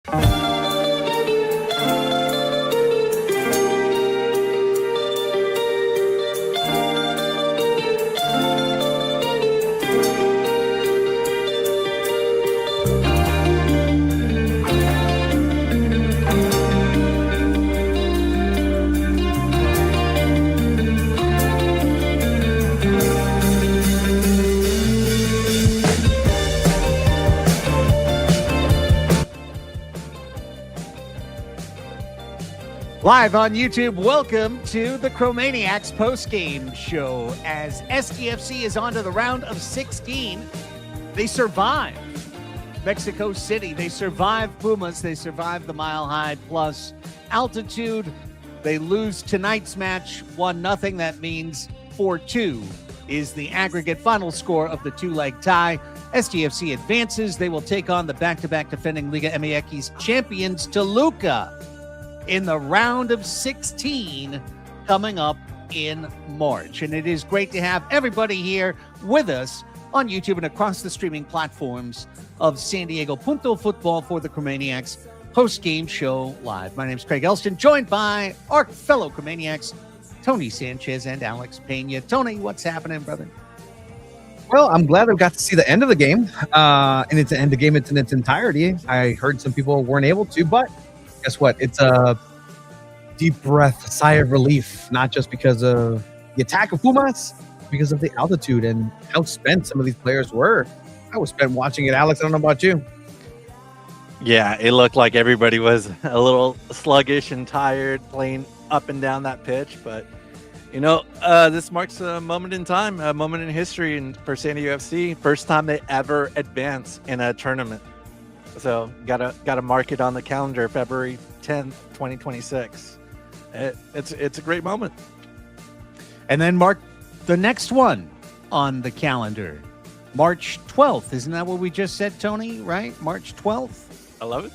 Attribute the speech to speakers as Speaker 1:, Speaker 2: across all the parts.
Speaker 1: Live on YouTube, welcome to the Chromaniacs postgame show. As SDFC is on to the round of 16, they survive Mexico City. They survive Pumas. They survive the Mile High Plus altitude. They lose tonight's match 1-0. That means 4-2 is the aggregate final score of the two-leg tie. SDFC advances. They will take on the back-to-back defending Liga MX champions Toluca in the round of 16 coming up in March. And it is great to have everybody here with us on YouTube and across the streaming platforms of SanDiego.Futbol for the Chromaniacs post-game show live. My name is Craig Elston, joined by our fellow Chromaniacs, Tony Sanchez and Alex Pena. Tony, what's happening, brother?
Speaker 2: Well, I'm glad I got to see the end of the game. And it's the end of the game in its entirety. I heard some people weren't able to, but guess what? It's a deep breath, sigh of relief, not just because of the attack of Pumas, because of the altitude and how spent some of these players were. I was spent watching it, Alex. I don't know about you.
Speaker 3: Yeah, it looked like everybody was a little sluggish and tired playing up and down that pitch. But, you know, this marks a moment in time, a moment in history for SanDiego FC. First time they ever advance in a tournament. So gotta mark it on the calendar, February 10th, 2026. It's a great moment.
Speaker 1: And then mark the next one on the calendar, March 12th. Isn't that what we just said, Tony? Right? March 12th?
Speaker 3: 11th?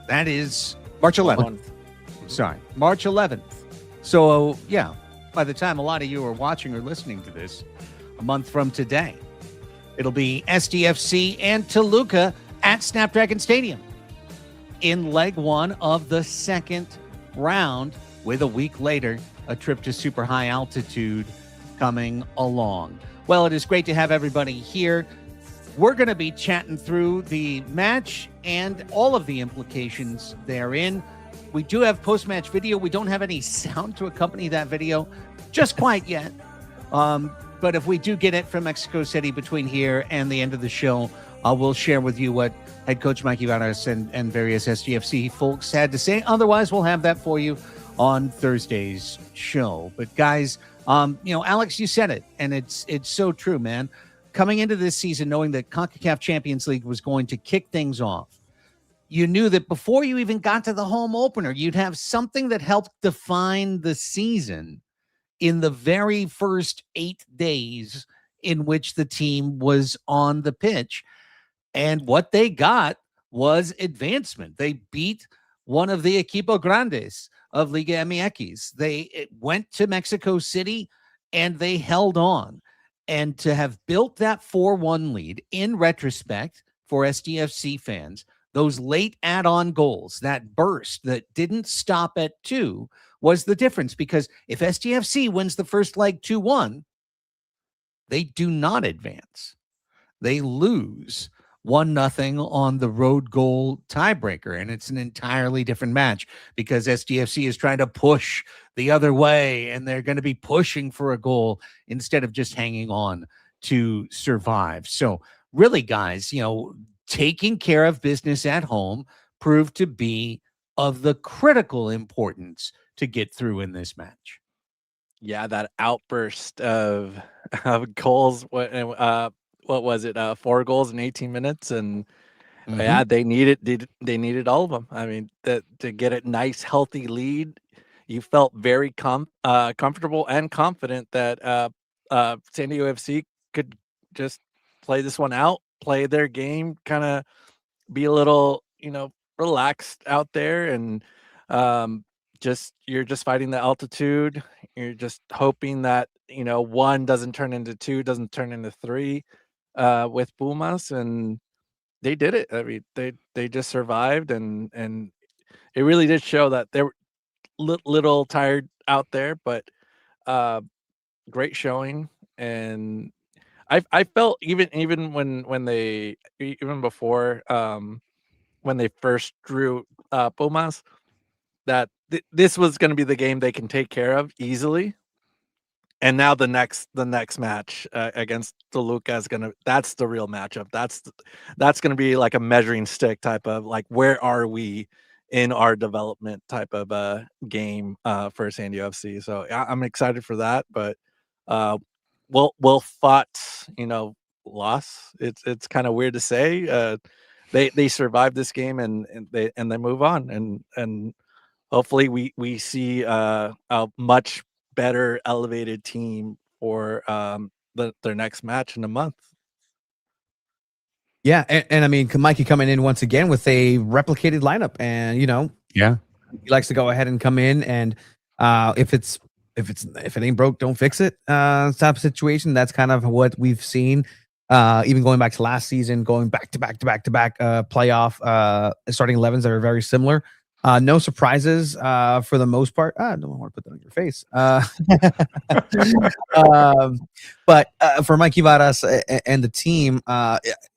Speaker 1: That is March 11th. Sorry, March 11th. So, yeah, by the time a lot of you are watching or listening to this, a month from today, it'll be SDFC and Toluca at Snapdragon Stadium in leg one of the second round, with a week later, a trip to super high altitude coming along. Well, it is great to have everybody here. We're going to be chatting through the match and all of the implications therein. We do have post-match video. We don't have any sound to accompany that video just quite yet. But if we do get it from Mexico City between here and the end of the show, we'll share with you what head coach Mikey Varas and various SDFC folks had to say. Otherwise, we'll have that for you on Thursday's show. But guys, Alex, you said it, and it's so true, man. Coming into this season, knowing that CONCACAF Champions League was going to kick things off, you knew that before you even got to the home opener, you'd have something that helped define the season in the very first 8 days in which the team was on the pitch. And what they got was advancement. They beat one of the Equipo Grandes of Liga MX. They went to Mexico City and they held on. And to have built that 4-1 lead, in retrospect, for SDFC fans, those late add-on goals, that burst that didn't stop at 2, was the difference. Because if SDFC wins the first leg 2-1, they do not advance. They lose 1-0 on the road goal tiebreaker. And it's an entirely different match because SDFC is trying to push the other way, and they're going to be pushing for a goal instead of just hanging on to survive. So really, guys, taking care of business at home proved to be of the critical importance to get through in this match.
Speaker 3: Yeah, that outburst of goals. What was it? 4 goals in 18 minutes, and yeah, they needed all of them. I mean, to get a nice, healthy lead, you felt very comfortable and confident that SanDiego FC could just play this one out, play their game, kind of be a little, relaxed out there, and you're just fighting the altitude. You're just hoping that 1 doesn't turn into 2, doesn't turn into 3 with Pumas, and they did it. I mean, they just survived, and it really did show that they were little tired out there, but uh, great showing. And I felt even when they even before when they first drew Pumas, that this was going to be the game they can take care of easily. And now the next match against Toluca is that's the real matchup. That's gonna be like a measuring stick type of, like, where are we in our development type of game for SanDiego.FC. So I'm excited for that, but uh, we'll fought, loss. It's kind of weird to say. They survived this game, and they move on, and hopefully we see a much better elevated team for their next match in a month.
Speaker 2: Yeah, and I mean, Mikey coming in once again with a replicated lineup, and
Speaker 1: Yeah.
Speaker 2: he likes to go ahead and come in and if it ain't broke, don't fix it type of situation. That's kind of what we've seen. Even going back to last season, going back to back playoff starting 11s that are very similar. No surprises for the most part. I don't want to put that on your face. But for Mikey Varas and the team,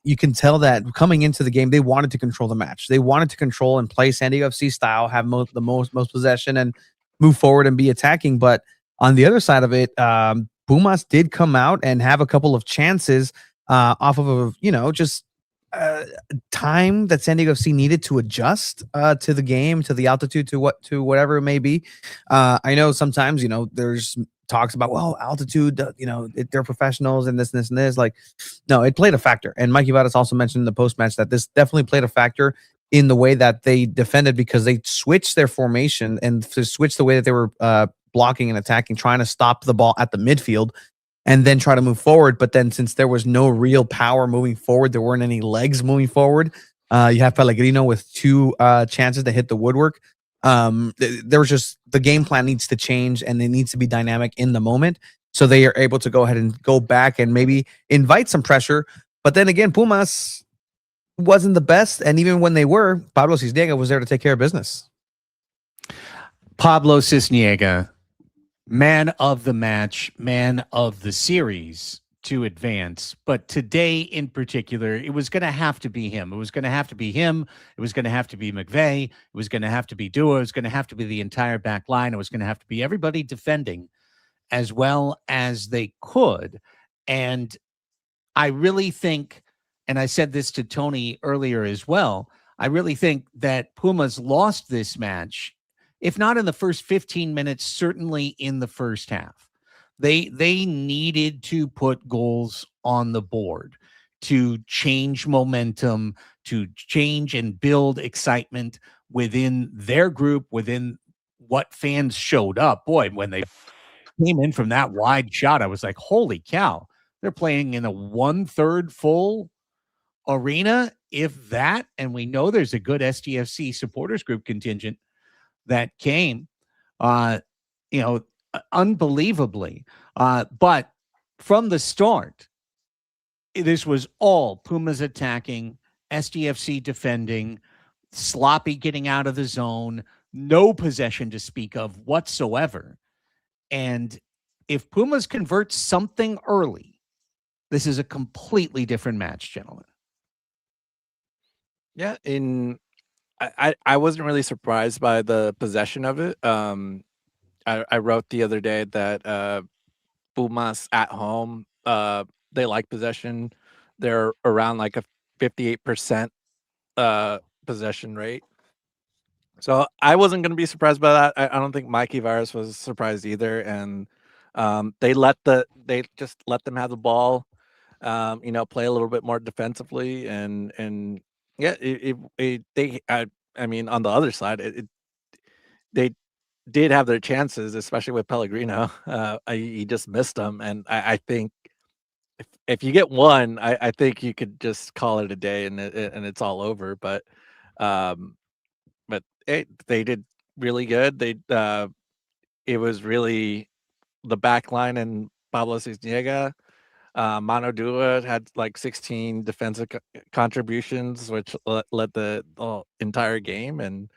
Speaker 2: you can tell that coming into the game, they wanted to control the match. They wanted to control and play SanDiego.FC style, have the most possession, and move forward and be attacking. But on the other side of it, Pumas did come out and have a couple of chances off of just time that SanDiego.FC needed to adjust to the game, to the altitude, to whatever it may be. I know sometimes there's talks about, well, altitude, they're professionals and this and this and this. Like, no, it played a factor. And Mikey Varas also mentioned in the post match that this definitely played a factor in the way that they defended, because they switched their formation and switched the way that they were blocking and attacking, trying to stop the ball at the midfield and then try to move forward. But then since there was no real power moving forward, there weren't any legs moving forward. You have Pellegrino with 2 chances to hit the woodwork. There was just, the game plan needs to change and it needs to be dynamic in the moment. So they are able to go ahead and go back and maybe invite some pressure. But then again, Pumas wasn't the best. And even when they were, Pablo Cisniega was there to take care of business.
Speaker 1: Pablo Cisniega, man of the match, man of the series to advance. But today in particular, it was going to have to be him. It was going to have to be him. It was going to have to be McVeigh. It was going to have to be Dua. It was going to have to be the entire back line. It was going to have to be everybody defending as well as they could. And I really think, and I said this to Tony earlier as well, I really think that Pumas lost this match, if not in the first 15 minutes, certainly in the first half. They needed to put goals on the board to change momentum, to change and build excitement within their group, within what fans showed up. Boy, when they came in from that wide shot, I was like, holy cow, they're playing in a 1/3 full arena, if that. And we know there's a good SDFC supporters group contingent that came, unbelievably. But from the start, this was all Pumas attacking, SDFC defending, sloppy getting out of the zone, no possession to speak of whatsoever. And if Pumas converts something early, this is a completely different match, gentlemen.
Speaker 3: Yeah, I wasn't really surprised by the possession of it. I wrote the other day that Pumas at home, they like possession. They're around like a 58% possession rate. So I wasn't going to be surprised by that. I don't think Mikey Varas was surprised either. And they just let them have the ball, play a little bit more defensively, and yeah, I mean, on the other side, they did have their chances, especially with Pellegrino. He just missed them, and I think if you get one, I think you could just call it a day, and it's all over. Um, but they did really good. It was really the back line and Pablo Cisniega. Mano Dua had like 16 defensive contributions, which led the entire game. And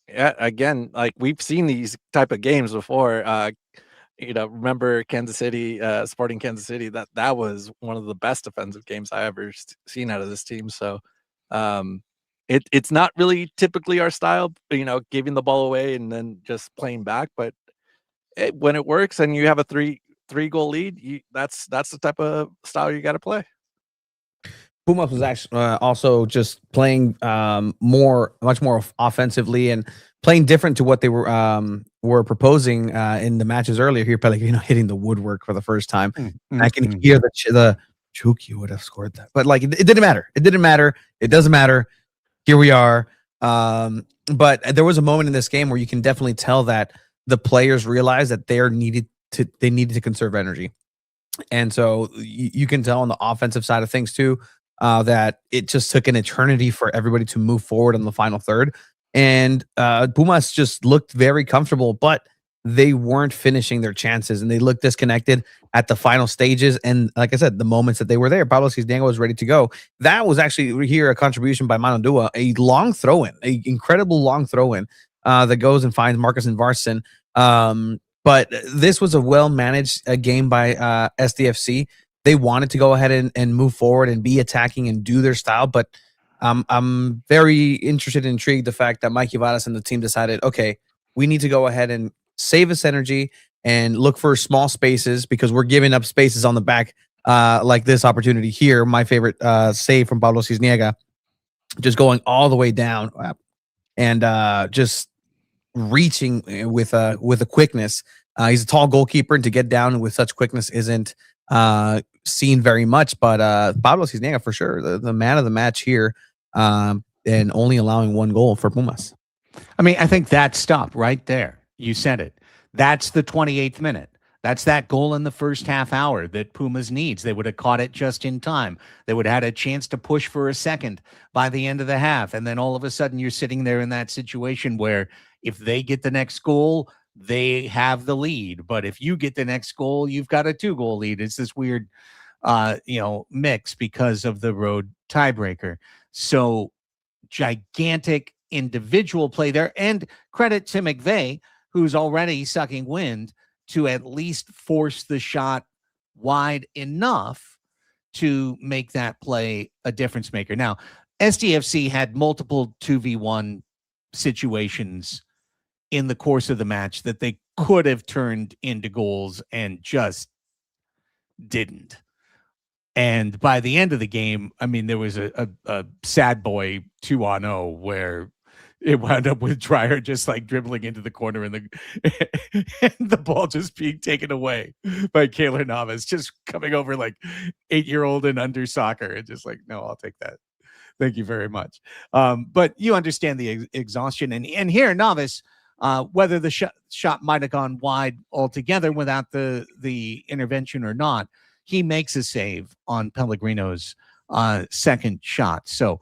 Speaker 3: yeah, again, like we've seen these type of games before. Remember Kansas City, Sporting Kansas City? That was one of the best defensive games I ever seen out of this team. So, it's not really typically our style, giving the ball away and then just playing back. But when it works and you have a three goal lead, that's the type of style you got to play.
Speaker 2: Pumas was actually also just playing much more offensively and playing different to what they were proposing in the matches earlier. Here, Pellegrino hitting the woodwork for the first time. I can hear the Chucky would have scored that, but like it didn't matter. It didn't matter. It doesn't matter. Here we are. But there was a moment in this game where you can definitely tell that the players realized that they needed to conserve energy, and so you can tell on the offensive side of things too. That it just took an eternity for everybody to move forward in the final third. And Pumas just looked very comfortable, but they weren't finishing their chances and they looked disconnected at the final stages. And like I said, the moments that they were there, Pablo Cisniega was ready to go. That was actually here a contribution by Mano Dua, a long throw-in, an incredible long throw-in that goes and finds Marcus Ingvartson. But this was a well-managed game by SDFC. They wanted to go ahead and move forward and be attacking and do their style, but I'm very interested and intrigued the fact that Mikey Varas and the team decided, okay, we need to go ahead and save us energy and look for small spaces because we're giving up spaces on the back, like this opportunity here. My favorite save from Pablo Cisniega, just going all the way down and just reaching with a quickness. He's a tall goalkeeper, and to get down with such quickness isn't seen very much, but Pablo Cisniega for sure, the man of the match here, and only allowing one goal for Pumas.
Speaker 1: I mean, I think that stopped right there. You said it. That's the 28th minute. That's that goal in the first half hour that Pumas needs. They would have caught it just in time. They would have had a chance to push for a second by the end of the half. And then all of a sudden you're sitting there in that situation where if they get the next goal, they have the lead. But if you get the next goal, you've got a 2-goal lead. It's this weird, mix because of the road tiebreaker. So gigantic individual play there. And credit to McVeigh, who's already sucking wind, to at least force the shot wide enough to make that play a difference maker. Now, SDFC had multiple 2v1 situations in the course of the match that they could have turned into goals and just didn't. And by the end of the game, I mean, there was a sad boy 2-on-0 where it wound up with Dreyer just like dribbling into the corner and the ball just being taken away by Keylor Navas, just coming over like 8-year-old and under soccer and just like, no, I'll take that. Thank you very much. But you understand the exhaustion. And here, Navas, whether the shot might have gone wide altogether without the intervention or not, he makes a save on Pellegrino's second shot. So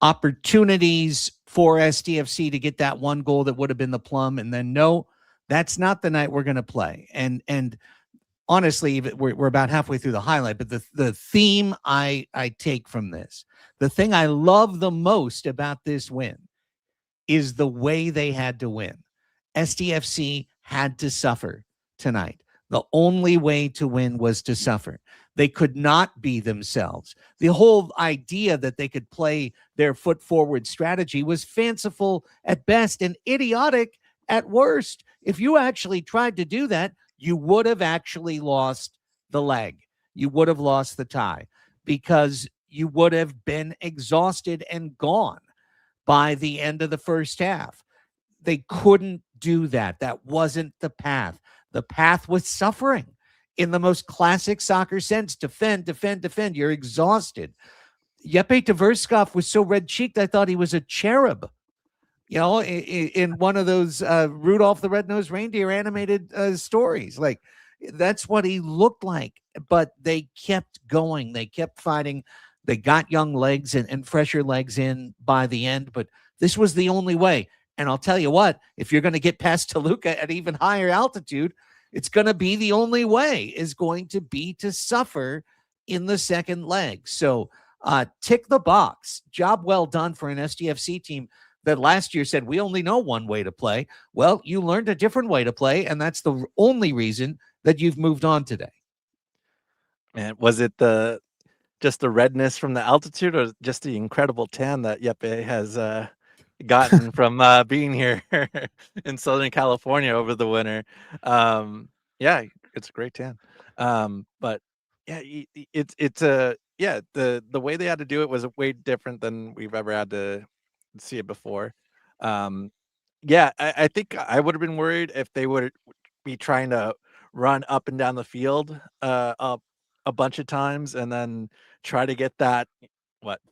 Speaker 1: opportunities for SDFC to get that one goal that would have been the plum, and then no, that's not the night we're going to play. And honestly, we're about halfway through the highlight, but the theme I take from this, the thing I love the most about this win is the way they had to win. SDFC had to suffer tonight. The only way to win was to suffer. They could not be themselves. The whole idea that they could play their foot forward strategy was fanciful at best and idiotic at worst. If you actually tried to do that, you would have actually lost the leg. You would have lost the tie because you would have been exhausted and gone by the end of the first half. They couldn't do that. That wasn't the path. The path was suffering in the most classic soccer sense. Defend, defend, defend. You're exhausted. Jeppe Tverskov was so red-cheeked, I thought he was a cherub, in one of those Rudolph the Red-Nosed Reindeer animated stories. Like, that's what he looked like. But they kept going. They kept fighting. They got young legs and fresher legs in by the end. But this was the only way. And I'll tell you what, if you're going to get past Toluca at even higher altitude, It's going to be the only way is going to be to suffer in the second leg. So tick the box. Job well done for an SDFC team that last year said, we only know one way to play. Well, you learned a different way to play, and that's the only reason that you've moved on today.
Speaker 3: Man, was it just the redness from the altitude, or just the incredible tan that Yepe has gotten from being here in Southern California over the winter? Yeah, it's a great tan. But yeah, it's a the way they had to do it was way different than we've ever had to see it before. Yeah, I think I would have been worried if they would be trying to run up and down the field up a bunch of times and then try to get that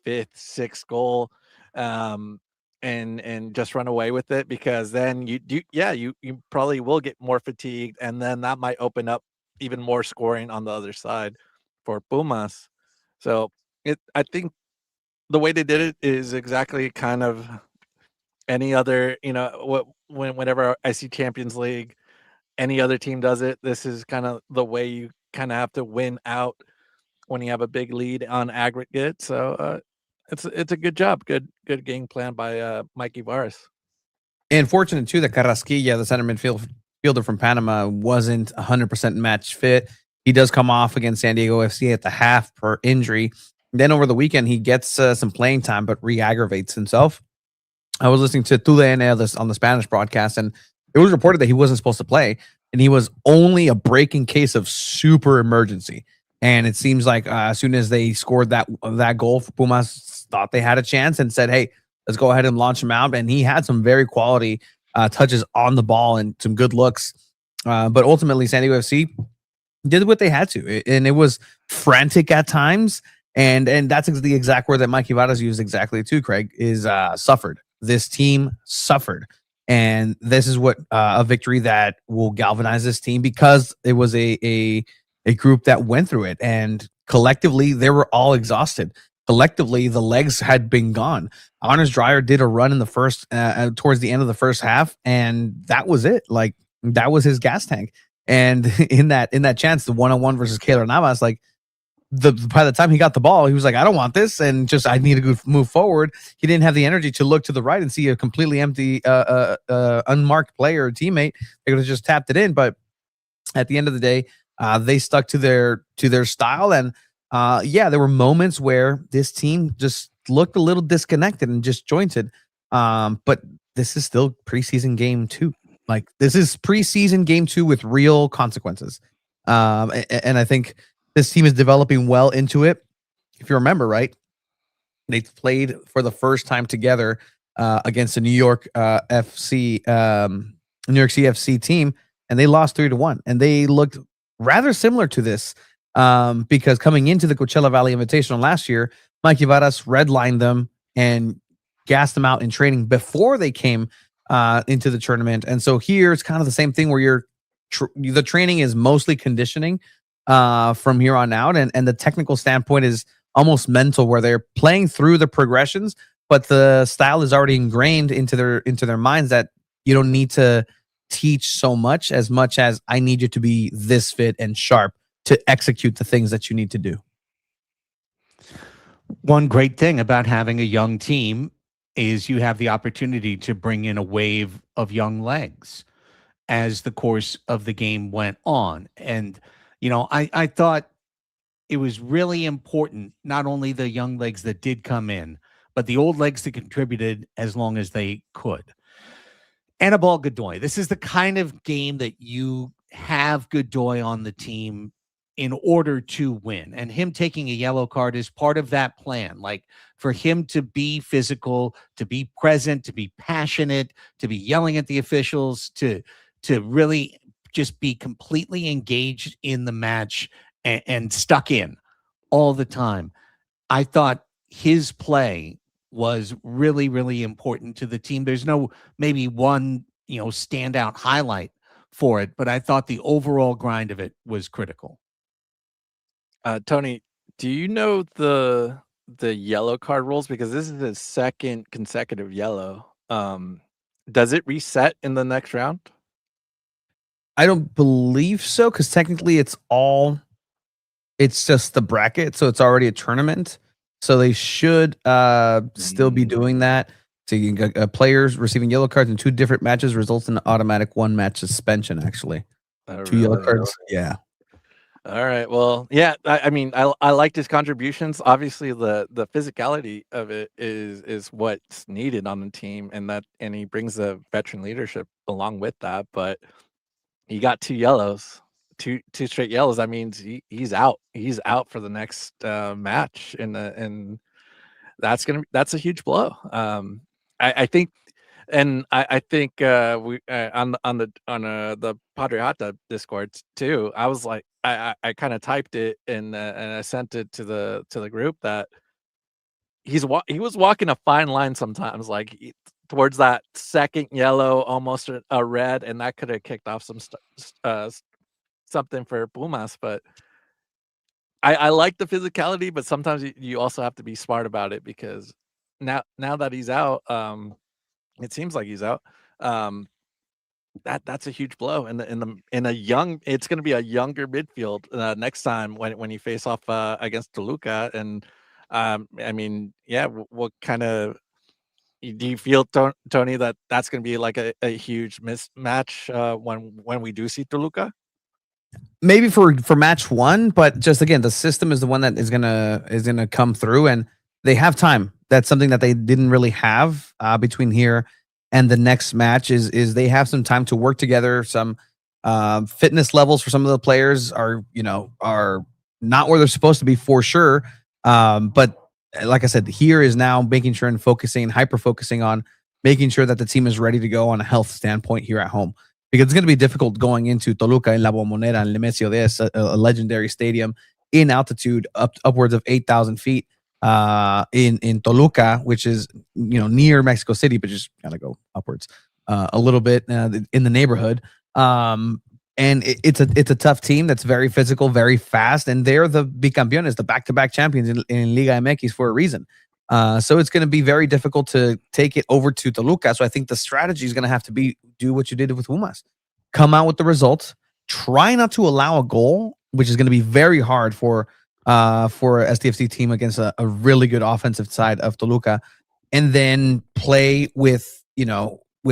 Speaker 3: fifth, sixth goal, and just run away with it, because then you probably will get more fatigued, and then that might open up even more scoring on the other side for Pumas. So I think the way they did it is exactly kind of any other, whenever I see Champions League, any other team does it. This is kind of the way you kind of have to win out when you have a big lead on aggregate. So it's a good job, good game plan by Mikey Varas.
Speaker 2: And fortunate too that Carrasquilla, the center midfielder from Panama, wasn't 100% match fit. He does come off against SanDiego.FC at the half per injury. Then over the weekend, he gets some playing time, but re-aggravates himself. I was listening to TUDN on the Spanish broadcast, and it was reported that he wasn't supposed to play, and he was only a breaking case of super emergency. And it seems like as soon as they scored that goal, Pumas thought they had a chance and said, hey, let's go ahead and launch him out. And he had some very quality touches on the ball and some good looks. But ultimately, SanDiego.FC did what they had to. And it was frantic at times. And that's the exact word that Mikey Varas used exactly too, Craig, is suffered. This team suffered. And this is what a victory that will galvanize this team, because it was a group that went through it, and collectively they were all exhausted. Collectively, the legs had been gone. Anders Dreyer did a run in the first towards the end of the first half, and that was it. Like, that was his gas tank. And in that chance, the one-on-one versus Keylor Navas, like, by the time he got the ball, he was like, I don't want this, and just I need to move forward. He didn't have the energy to look to the right and see a completely empty, unmarked player or teammate. They could have just tapped it in, but at the end of the day, they stuck to their style. And there were moments where this team just looked a little disconnected and disjointed. But this is still preseason game 2. Like, this is preseason game 2 with real consequences. And I think this team is developing well into it. If you remember, right, they played for the first time together against a New York CFC team, and they lost 3-1. And they looked rather similar to this because coming into the Coachella Valley Invitational last year, Mikey Varas redlined them and gassed them out in training before they came into the tournament. And so here it's kind of the same thing, where the training is mostly conditioning from here on out, and the technical standpoint is almost mental, where they're playing through the progressions, but the style is already ingrained into their minds, that you don't need to teach so much as I need you to be this fit and sharp to execute the things that you need to do.
Speaker 1: One great thing about having a young team is you have the opportunity to bring in a wave of young legs as the course of the game went on. And, I thought it was really important, not only the young legs that did come in, but the old legs that contributed as long as they could. Anibal Godoy, this is the kind of game that you have Godoy on the team in order to win. And him taking a yellow card is part of that plan. Like, for him to be physical, to be present, to be passionate, to be yelling at the officials, to really just be completely engaged in the match and stuck in all the time. I thought his play was really, really important to the team. There's no maybe one, standout highlight for it, but I thought the overall grind of it was critical.
Speaker 3: Tony, do you know the yellow card rules? Because this is his second consecutive yellow. Does it reset in the next round?
Speaker 2: I don't believe so, because technically it's just the bracket, so it's already a tournament. So they should still be doing that. So you can get, players receiving yellow cards in 2 different matches results in an automatic 1-match suspension, actually.
Speaker 3: Oh,
Speaker 2: 2 yellow
Speaker 3: really?
Speaker 2: cards. Yeah.
Speaker 3: All right. Well, yeah. I mean, I liked his contributions. Obviously, the physicality of it is what's needed on the team, and he brings the veteran leadership along with that. But he got 2 yellows, two straight yellows. That means he's out. He's out for the next match, and that's a huge blow. I think. And I think we the Padreata Discord too. I was like, I kind of typed it and I sent it to the group that he was walking a fine line sometimes, like towards that second yellow, almost a red, and that could have kicked off something for Pumas. But I like the physicality, but sometimes you also have to be smart about it, because now that he's out, it seems like he's out. That's a huge blow in a young. It's going to be a younger midfield next time when you face off against Toluca. And I mean, yeah, what kind of do you feel, Tony, that that's going to be like a huge mismatch when we do see Toluca?
Speaker 2: Maybe for match 1, but just again, the system is the one that is gonna come through, and they have time. That's something that they didn't really have between here and the next match. Is they have some time to work together. Some fitness levels for some of the players are not where they're supposed to be, for sure. But like I said, here is now making sure and hyper focusing on making sure that the team is ready to go on a health standpoint here at home. Because it's going to be difficult going into Toluca in La Bombonera and Nemesio de a legendary stadium in altitude upwards of 8,000 feet in Toluca, which is near Mexico City, but just gotta go upwards a little bit in the neighborhood. And it's a tough team that's very physical, very fast, and they're the bicampeones, the back-to-back champions in Liga MX for a reason. So it's going to be very difficult to take it over to Toluca. So I think the strategy is going to have to be do what you did with Pumas. Come out with the results. Try not to allow a goal, which is going to be very hard for a SDFC team against a really good offensive side of Toluca. And then play with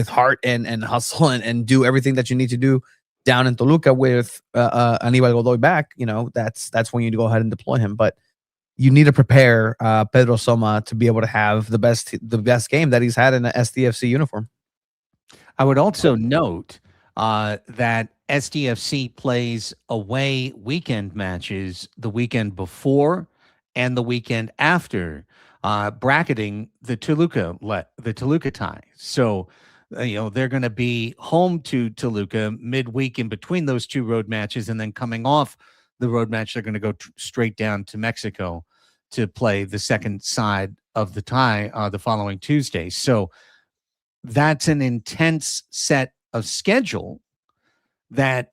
Speaker 2: heart and hustle and do everything that you need to do down in Toluca with Aníbal Godoy back. That's when you go ahead and deploy him. But you need to prepare Pedro Soma to be able to have the best game that he's had in an SDFC uniform.
Speaker 1: I would also note that SDFC plays away weekend matches the weekend before and the weekend after, bracketing the Toluca tie. So, they're going to be home to Toluca midweek in between those 2 road matches, and then coming off the road match, they're going to go straight down to Mexico to play the second side of the tie the following Tuesday. So that's an intense set of schedule that,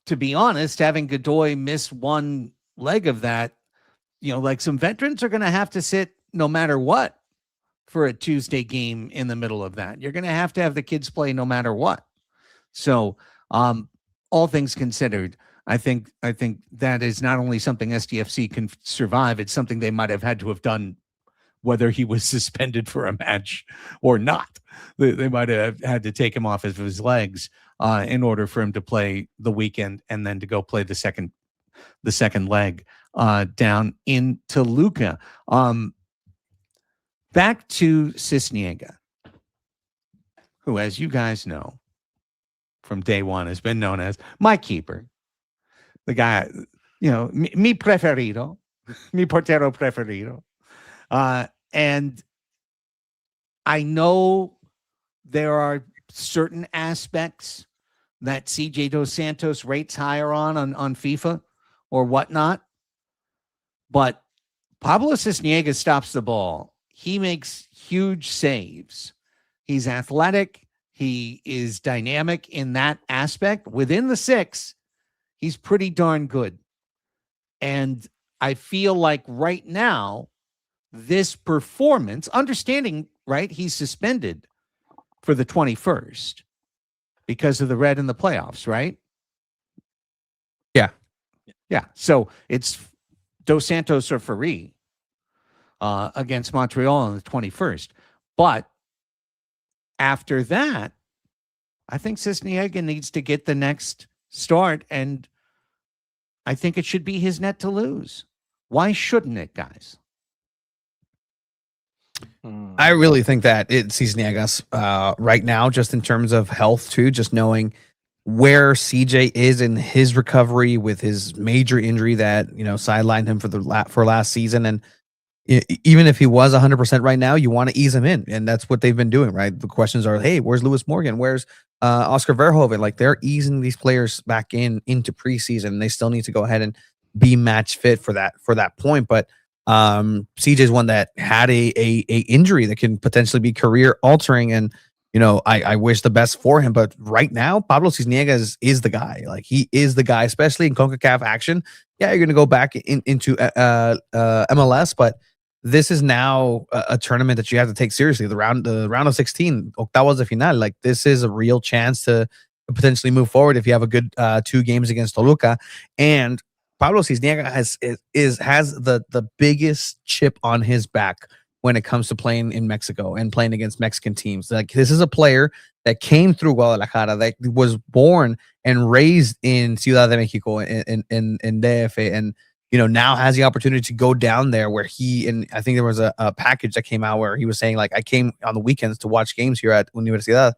Speaker 1: to be honest, having Godoy miss one leg of that, like some veterans are going to have to sit no matter what for a Tuesday game in the middle of that. You're going to have the kids play no matter what. So all things considered, I think that is not only something SDFC can survive, it's something they might have had to have done whether he was suspended for a match or not. They might have had to take him off of his legs in order for him to play the weekend and then to go play the second leg down in Toluca. Back to Cisniega, who, as you guys know, from day one has been known as my keeper. The guy, mi preferido, mi portero preferido. And I know there are certain aspects that CJ Dos Santos rates higher on FIFA or whatnot, but Pablo Cisniega stops the ball. He makes huge saves. He's athletic. He is dynamic in that aspect. Within the 6, he's pretty darn good. And I feel like right now, this performance, understanding, right, he's suspended for the 21st because of the red in the playoffs, right?
Speaker 2: Yeah.
Speaker 1: Yeah. So it's Dos Santos or Ferri against Montreal on the 21st. But after that, I think Cisniega needs to get the next start, and I think it should be his net to lose. Why shouldn't it, guys?
Speaker 2: I really think that it's Cisniaga's right now, just in terms of health too, just knowing where CJ is in his recovery with his major injury that, sidelined him for last season. And even if he was 100% right now, you want to ease him in. And that's what they've been doing, right? The questions are, hey, where's Lewis Morgan? Where's Oscar Verhoeven? Like, they're easing these players back into preseason. They still need to go ahead and be match fit for that point. But CJ's one that had a injury that can potentially be career altering. And, I wish the best for him. But right now, Pablo Cisniega is the guy. Like, he is the guy, especially in CONCACAF action. Yeah, you're going to go back into MLS, but this is now a tournament that you have to take seriously. The round of 16, octavos de final. Like, this is a real chance to potentially move forward if you have a good 2 games against Toluca. And Pablo Cisniega has the biggest chip on his back when it comes to playing in Mexico and playing against Mexican teams. Like, this is a player that came through Guadalajara, that was born and raised in Ciudad de Mexico in DF, and now has the opportunity to go down there where and I think there was a package that came out where he was saying, like, I came on the weekends to watch games here at Universidad,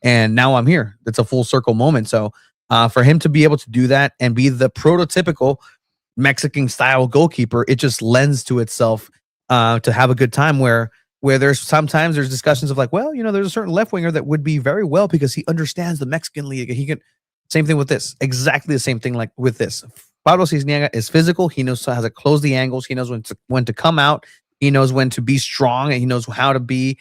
Speaker 2: and now I'm here. It's a full circle moment. So for him to be able to do that and be the prototypical Mexican style goalkeeper, it just lends to itself to have a good time where there's discussions of, like, well, there's a certain left winger that would be very well because he understands the Mexican league. He can, same thing with this, exactly the same thing like with this. Pablo Cisniega is physical. He knows how to close the angles. He knows when to come out. He knows when to be strong, and he knows how to be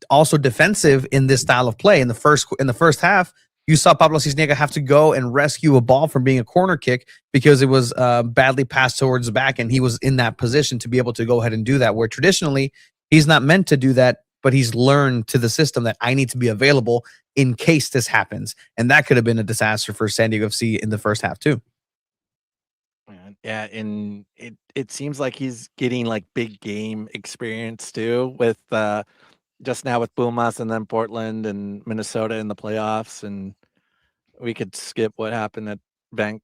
Speaker 2: also defensive in this style of play. In the first half, you saw Pablo Cisniega have to go and rescue a ball from being a corner kick because it was badly passed towards the back, and he was in that position to be able to go ahead and do that, where traditionally he's not meant to do that, but he's learned to the system that I need to be available in case this happens. And that could have been a disaster for SanDiego.FC in the first half too.
Speaker 3: Yeah, and it seems like he's getting like big game experience too, with just now with Pumas and then Portland and Minnesota in the playoffs, and we could skip what happened at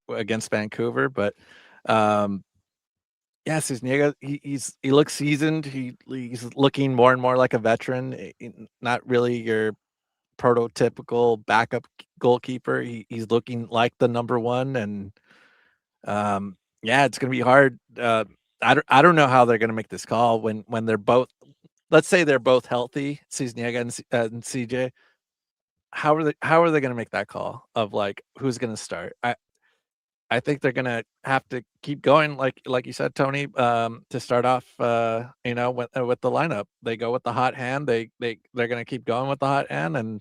Speaker 3: against Vancouver, but yeah, Cisniega, he looks seasoned. He's looking more and more like a veteran, not really your prototypical backup goalkeeper. He's looking like the number one, and yeah, it's gonna be hard. I don't know how they're gonna make this call when they're both. Let's say they're both healthy, Cisniega and CJ. How are they gonna make that call of, like, who's gonna start? I think they're gonna have to keep going, like you said, Tony, to start off. With the lineup, they go with the hot hand. They're gonna keep going with the hot hand, and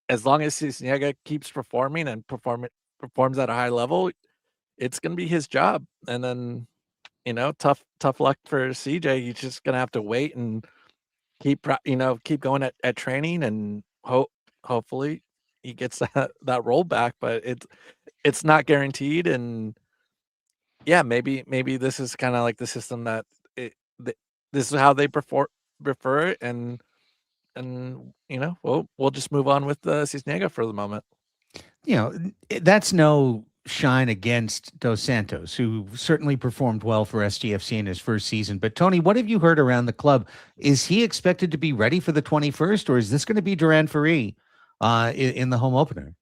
Speaker 3: as long as Cisniega keeps performing and performs at a high level, it's gonna be his job. And then, tough luck for CJ. He's just gonna have to wait and keep going at training, and hopefully he gets that role back. But it's not guaranteed. And yeah, maybe this is kind of like the system that this is how they prefer it, and we'll just move on with Cisniega for the moment.
Speaker 1: That's no shine against Dos Santos, who certainly performed well for SDFC in his first season. But Tony, what have you heard around the club? Is he expected to be ready for the 21st, or is this going to be Duran Ferri in the home opener?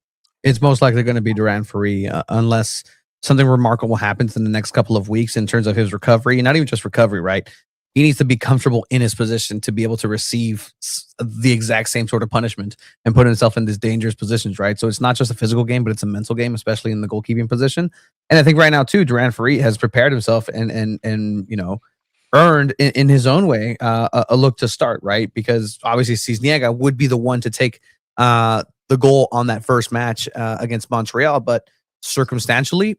Speaker 2: It's most likely going to be Duran Ferri, unless something remarkable happens in the next couple of weeks in terms of his recovery. Not even just recovery, right? He needs to be comfortable in his position to be able to receive the exact same sort of punishment and put himself in these dangerous positions, right? So it's not just a physical game, but it's a mental game, especially in the goalkeeping position. And I think right now too, Duran Ferri has prepared himself and earned in his own way a look to start, right? Because obviously Cisniega would be the one to take the goal on that first match against Montreal, but circumstantially,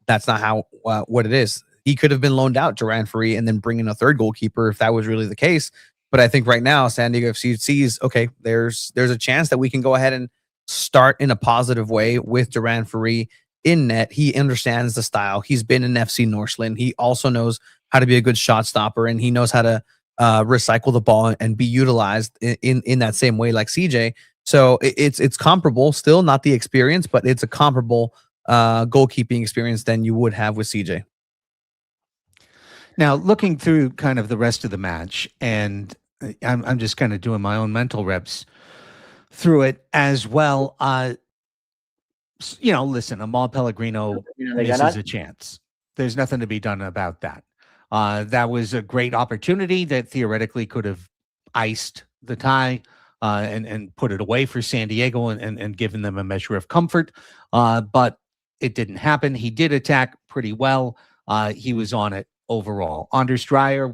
Speaker 2: that's not how what it is. He could have been loaned out to Duran Ferri and then bring in a third goalkeeper if that was really the case. But I think right now, SanDiego FC sees, okay, there's a chance that we can go ahead and start in a positive way with Duran Ferree in net. He understands the style. He's been in FC Northland. He also knows how to be a good shot stopper, and he knows how to recycle the ball and be utilized in that same way like CJ. So it's comparable, still not the experience, but it's a comparable goalkeeping experience than you would have with CJ.
Speaker 1: Now, looking through kind of the rest of the match, and I'm just kind of doing my own mental reps through it as well. Listen, Amal Pellegrino misses a chance. There's nothing to be done about that. That was a great opportunity that theoretically could have iced the tie and put it away for SanDiego and given them a measure of comfort. But it didn't happen. He did attack pretty well. He was on it overall. Anders Dreyer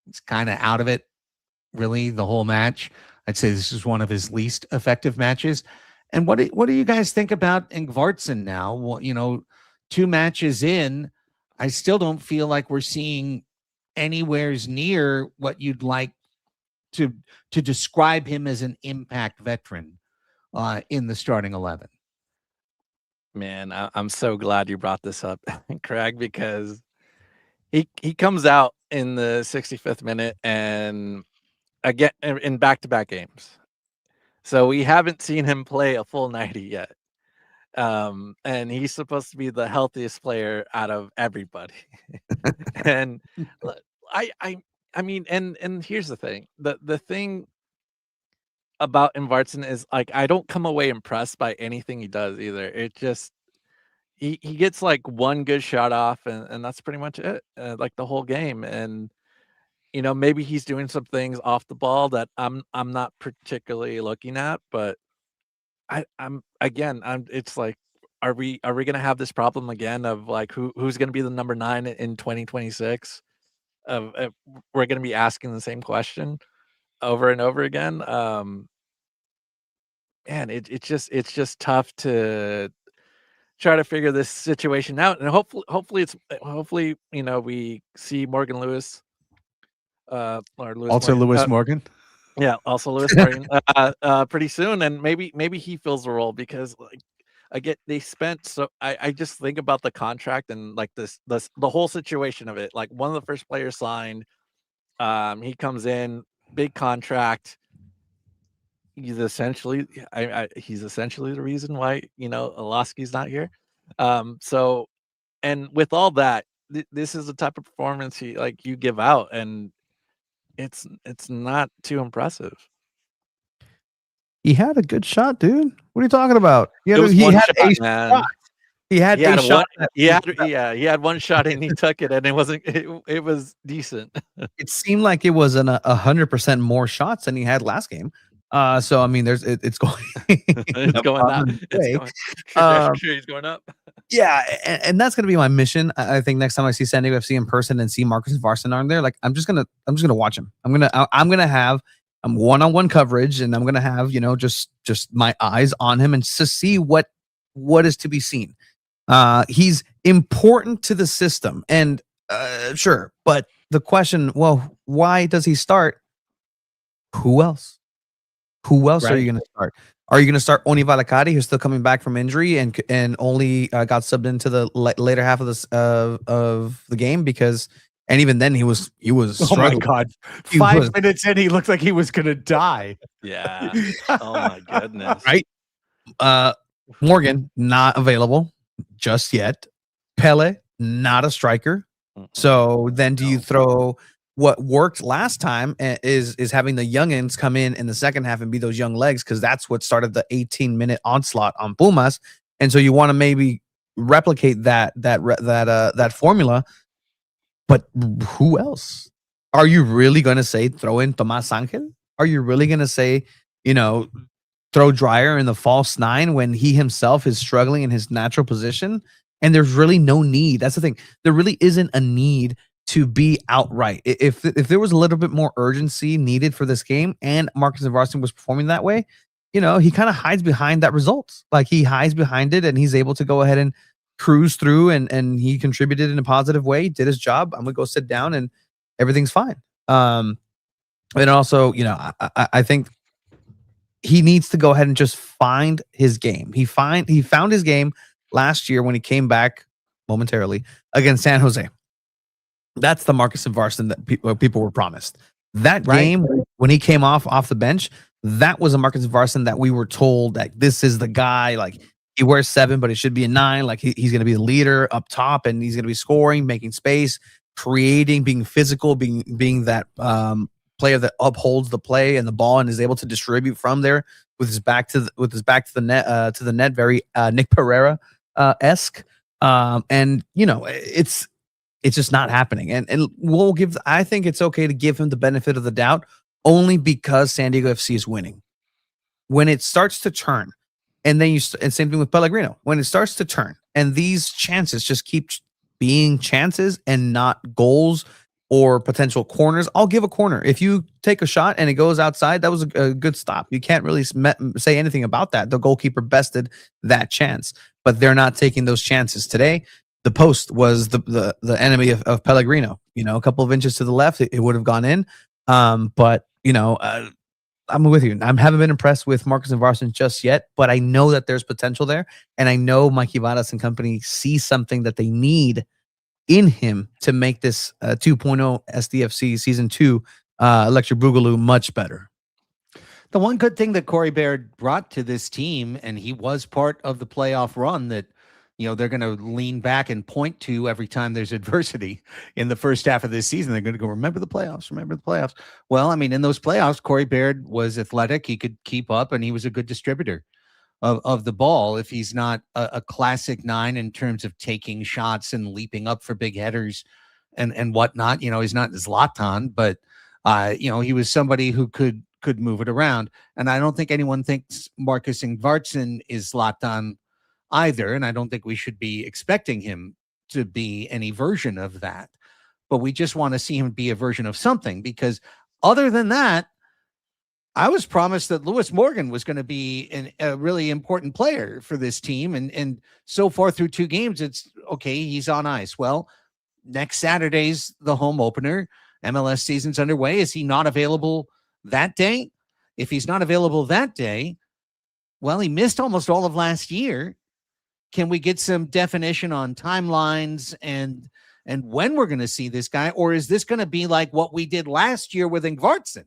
Speaker 1: is kind of out of it, really, the whole match. I'd say this is one of his least effective matches. And what do you guys think about Ingvartson now? Well, 2 matches in, I still don't feel like we're seeing anywheres near what you'd like to describe him as an impact veteran in the starting 11.
Speaker 3: Man, I'm so glad you brought this up, Craig, because he comes out in the 65th minute and again in back-to-back games. So we haven't seen him play a full 90 yet. And he's supposed to be the healthiest player out of everybody. And I mean, and here's the thing. The thing about Ingvartson is like I don't come away impressed by anything he does either. It just he gets like one good shot off and that's pretty much it. Like the whole game. And maybe he's doing some things off the ball that I'm not particularly looking at, but I'm it's like, are we gonna have this problem again of like who's gonna be the number 9 in 2026? We're gonna be asking the same question over and over again. Man, it's just tough to try to figure this situation out, and hopefully we see Morgan Lewis, or Lewis
Speaker 1: Also,
Speaker 3: Morgan.
Speaker 1: Lewis Morgan.
Speaker 3: Yeah, also Lewis Morgan pretty soon, and maybe he fills the role because like they spent so I just think about the contract and like the whole situation of it. Like one of the first players signed, he comes in, big contract. He's essentially the reason why Olaski's not here. So and with all that, this is the type of performance you give out, and it's not too impressive.
Speaker 2: He had a good shot, dude. What are you talking about? He had a shot. He had one shot and he took it, and it was decent.
Speaker 3: It
Speaker 2: seemed like it was 100% more shots than he had last game. So I mean, it's going
Speaker 3: it's going up. He's going up.
Speaker 2: Yeah, and that's gonna be my mission. I think next time I see SanDiego FC in person and see Marcus Ingvartson on there, like I'm just gonna watch him. I'm gonna have one-on-one coverage, and I'm gonna have just my eyes on him and to see what is to be seen. He's important to the system, and sure, but the question, well, why does he start? Who else? Right. Are you going to start? Are you going to start Oni Valakari, who's still coming back from injury and only got subbed into the later half of the game and even then he was struggling.
Speaker 1: My God, 5 minutes in, he looked like he was going to die.
Speaker 3: Yeah. Oh my goodness.
Speaker 2: Right. Morgan not available just yet. Pele not a striker. So then do you throw what worked last time is having the youngins come in the second half and be those young legs, because that's what started the 18-minute onslaught on Pumas, and so you want to maybe replicate that formula. But who else? Are you really going to say throw in Tomas Angel? Are you really going to say throw Dreyer in the false 9 when he himself is struggling in his natural position? And there's really no need. That's the thing. There really isn't a need to be outright. If there was a little bit more urgency needed for this game and Marcus Ingvartson was performing that way, he kind of hides behind that result. Like he hides behind it and he's able to go ahead and cruise through and he contributed in a positive way, did his job. I'm going to go sit down and everything's fine. And also, I think he needs to go ahead and just find his game. He found his game last year when he came back momentarily against San Jose. That's the Marcus Ingvartson that people were promised. That game when he came off the bench, that was a Marcus Ingvartson that we were told that this is the guy. Like, he wears 7, but it should be a 9. Like, he's going to be the leader up top, and he's going to be scoring, making space, creating, being physical, being that player that upholds the play and the ball and is able to distribute from there with his back to the net, very Nick Pereira esque. And it's just not happening. And I think it's okay to give him the benefit of the doubt only because San Diego FC is winning. When it starts to turn, and then and same thing with Pellegrino, when it starts to turn and these chances just keep being chances and not goals or potential corners, I'll give a corner. If you take a shot and it goes outside, that was a good stop. You can't really say anything about that. The goalkeeper bested that chance, but they're not taking those chances today. The post was the enemy of Pellegrino. A couple of inches to the left, it would have gone in. But I'm with you. I haven't been impressed with Marcus Ingvartson just yet, but I know that there's potential there, and I know Mikey Varas and company see something that they need in him to make this 2.0 SDFC Season 2 Electric Boogaloo much better.
Speaker 1: The one good thing that Corey Baird brought to this team, and he was part of the playoff run that they're going to lean back and point to every time there's adversity in the first half of this season. They're going to go, remember the playoffs. Well, I mean, in those playoffs, Corey Baird was athletic. He could keep up, and he was a good distributor of the ball. If he's not a classic 9 in terms of taking shots and leaping up for big headers and whatnot, he's not Zlatan, but he was somebody who could move it around. And I don't think anyone thinks Marcus Ingvartson is Zlatan either, and I don't think we should be expecting him to be any version of that, but we just want to see him be a version of something, because other than that, I was promised that Lewis Morgan was going to be a really important player for this team, and so far through 2 games, it's okay, he's on ice. Well, next Saturday's the home opener. MLS season's underway. Is he not available that day? If he's not available that day, well, he missed almost all of last year. Can we get some definition on timelines and when we're going to see this guy? Or is this going to be like what we did last year with Ingvartson?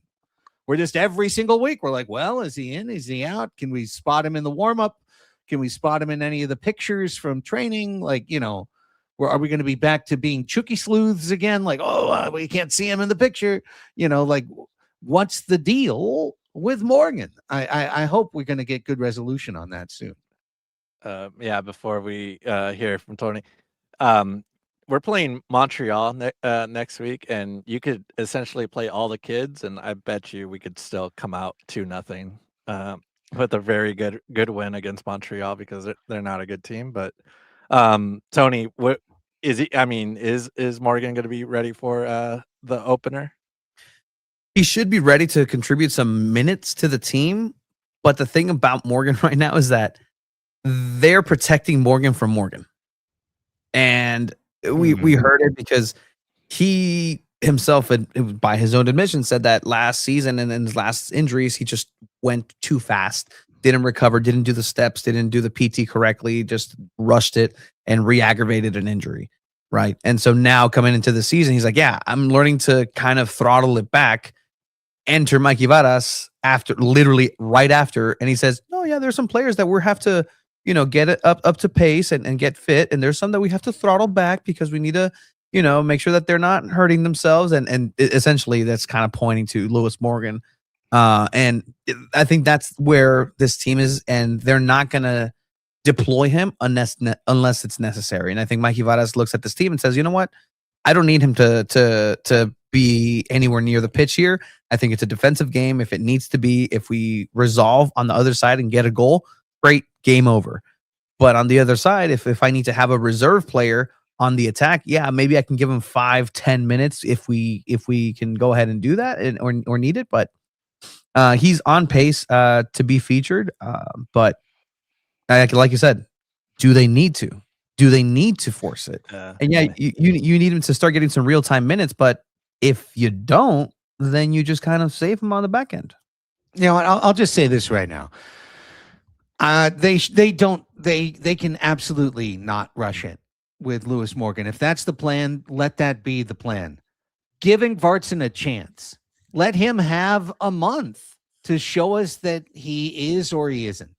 Speaker 1: We're just every single week, we're like, well, is he in? Is he out? Can we spot him in the warm-up? Can we spot him in any of the pictures from training? Like, are we going to be back to being Chucky sleuths again? Like, we can't see him in the picture. Like, what's the deal with Morgan? I hope we're going to get good resolution on that soon.
Speaker 3: Before we hear from Tony, we're playing Montreal next week, and you could essentially play all the kids, and I bet you we could still come out 2-0 with a very good win against Montreal, because they're not a good team. But Tony, what is he? I mean, is Morgan going to be ready for the opener?
Speaker 2: He should be ready to contribute some minutes to the team, but the thing about Morgan right now is that they're protecting Morgan from Morgan. And we heard it because he himself, by his own admission, said that last season and in his last injuries, he just went too fast, didn't recover, didn't do the steps, didn't do the PT correctly, just rushed it and re-aggravated an injury, right? And so now coming into the season, he's like, yeah, I'm learning to kind of throttle it back. Enter Mikey Varas literally right after, and he says, no, yeah, there's some players that we have to get it up to pace and get fit. And there's some that we have to throttle back because we need to, make sure that they're not hurting themselves. And essentially that's kind of pointing to Lewis Morgan. And I think that's where this team is, and they're not going to deploy him unless it's necessary. And I think Mikey Varas looks at this team and says, you know what? I don't need him to be anywhere near the pitch here. I think it's a defensive game. If it needs to be, if we resolve on the other side and get a goal, great, game over. But on the other side, if I need to have a reserve player on the attack, yeah, maybe I can give him 5-10 minutes if we can go ahead and do that or need it. But he's on pace to be featured. But like you said, do they need to? Do they need to force it? And yeah, you need him to start getting some real time minutes. But if you don't, then you just kind of save him on the back end.
Speaker 1: You know what? I'll just say this right now. They can absolutely not rush it with Lewis Morgan. If that's the plan, let that be the plan. Give Ingvartson a chance. Let him have a month to show us that he is or he isn't.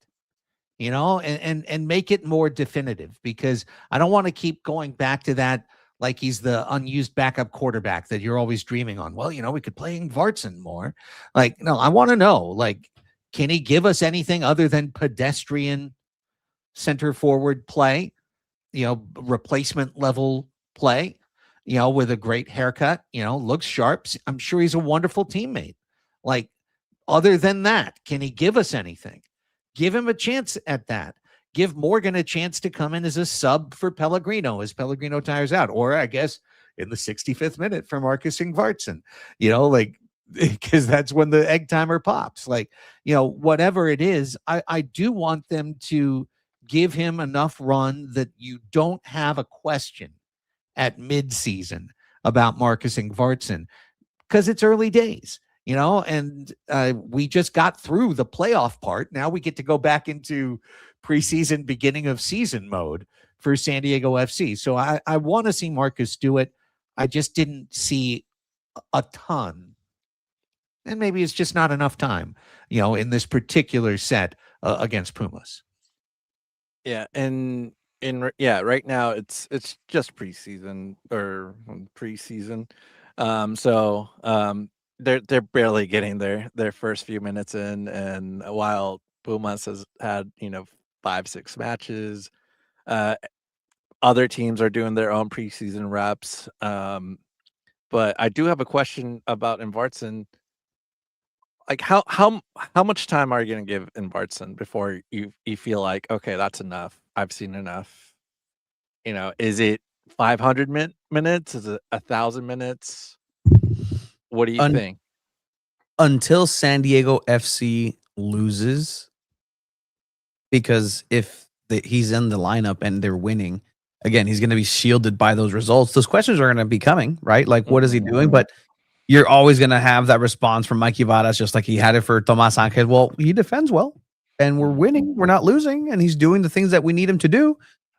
Speaker 1: And make it more definitive, because I don't want to keep going back to that like he's the unused backup quarterback that you're always dreaming on. Well, we could play Ingvartson more. Like, no, I want to know, like, can he give us anything other than pedestrian center forward play, replacement level play, with a great haircut, looks sharp. I'm sure he's a wonderful teammate. Like, other than that, can he give us anything? Give him a chance at that. Give Morgan a chance to come in as a sub for Pellegrino as Pellegrino tires out, or I guess in the 65th minute for Marcus Ingvartson, because that's when the egg timer pops. Like, whatever it is, I do want them to give him enough run that you don't have a question at midseason about Marcus Ingvartson, because it's early days. And we just got through the playoff part. Now we get to go back into preseason, beginning of season mode for San Diego FC. So I want to see Marcus do it. I just didn't see a ton. And maybe it's just not enough time, in this particular set against Pumas.
Speaker 3: Yeah, and right now it's just preseason. So they're barely getting their first few minutes in, and while Pumas has had 5-6 matches, other teams are doing their own preseason reps. But I do have a question about Ingvartson. Like, how much time are you going to give Ingvartson before you feel like, okay, that's enough? I've seen enough. Is it 500 minutes? Is it 1,000 minutes? What do you think?
Speaker 2: Until San Diego FC loses, because if he's in the lineup and they're winning, again, he's going to be shielded by those results. Those questions are going to be coming, right? Like, what is he doing? But you're always going to have that response from Mikey Varas, just like he had it for Tomas Sanchez. Well, he defends well, and we're winning. We're not losing, and he's doing the things that we need him to do.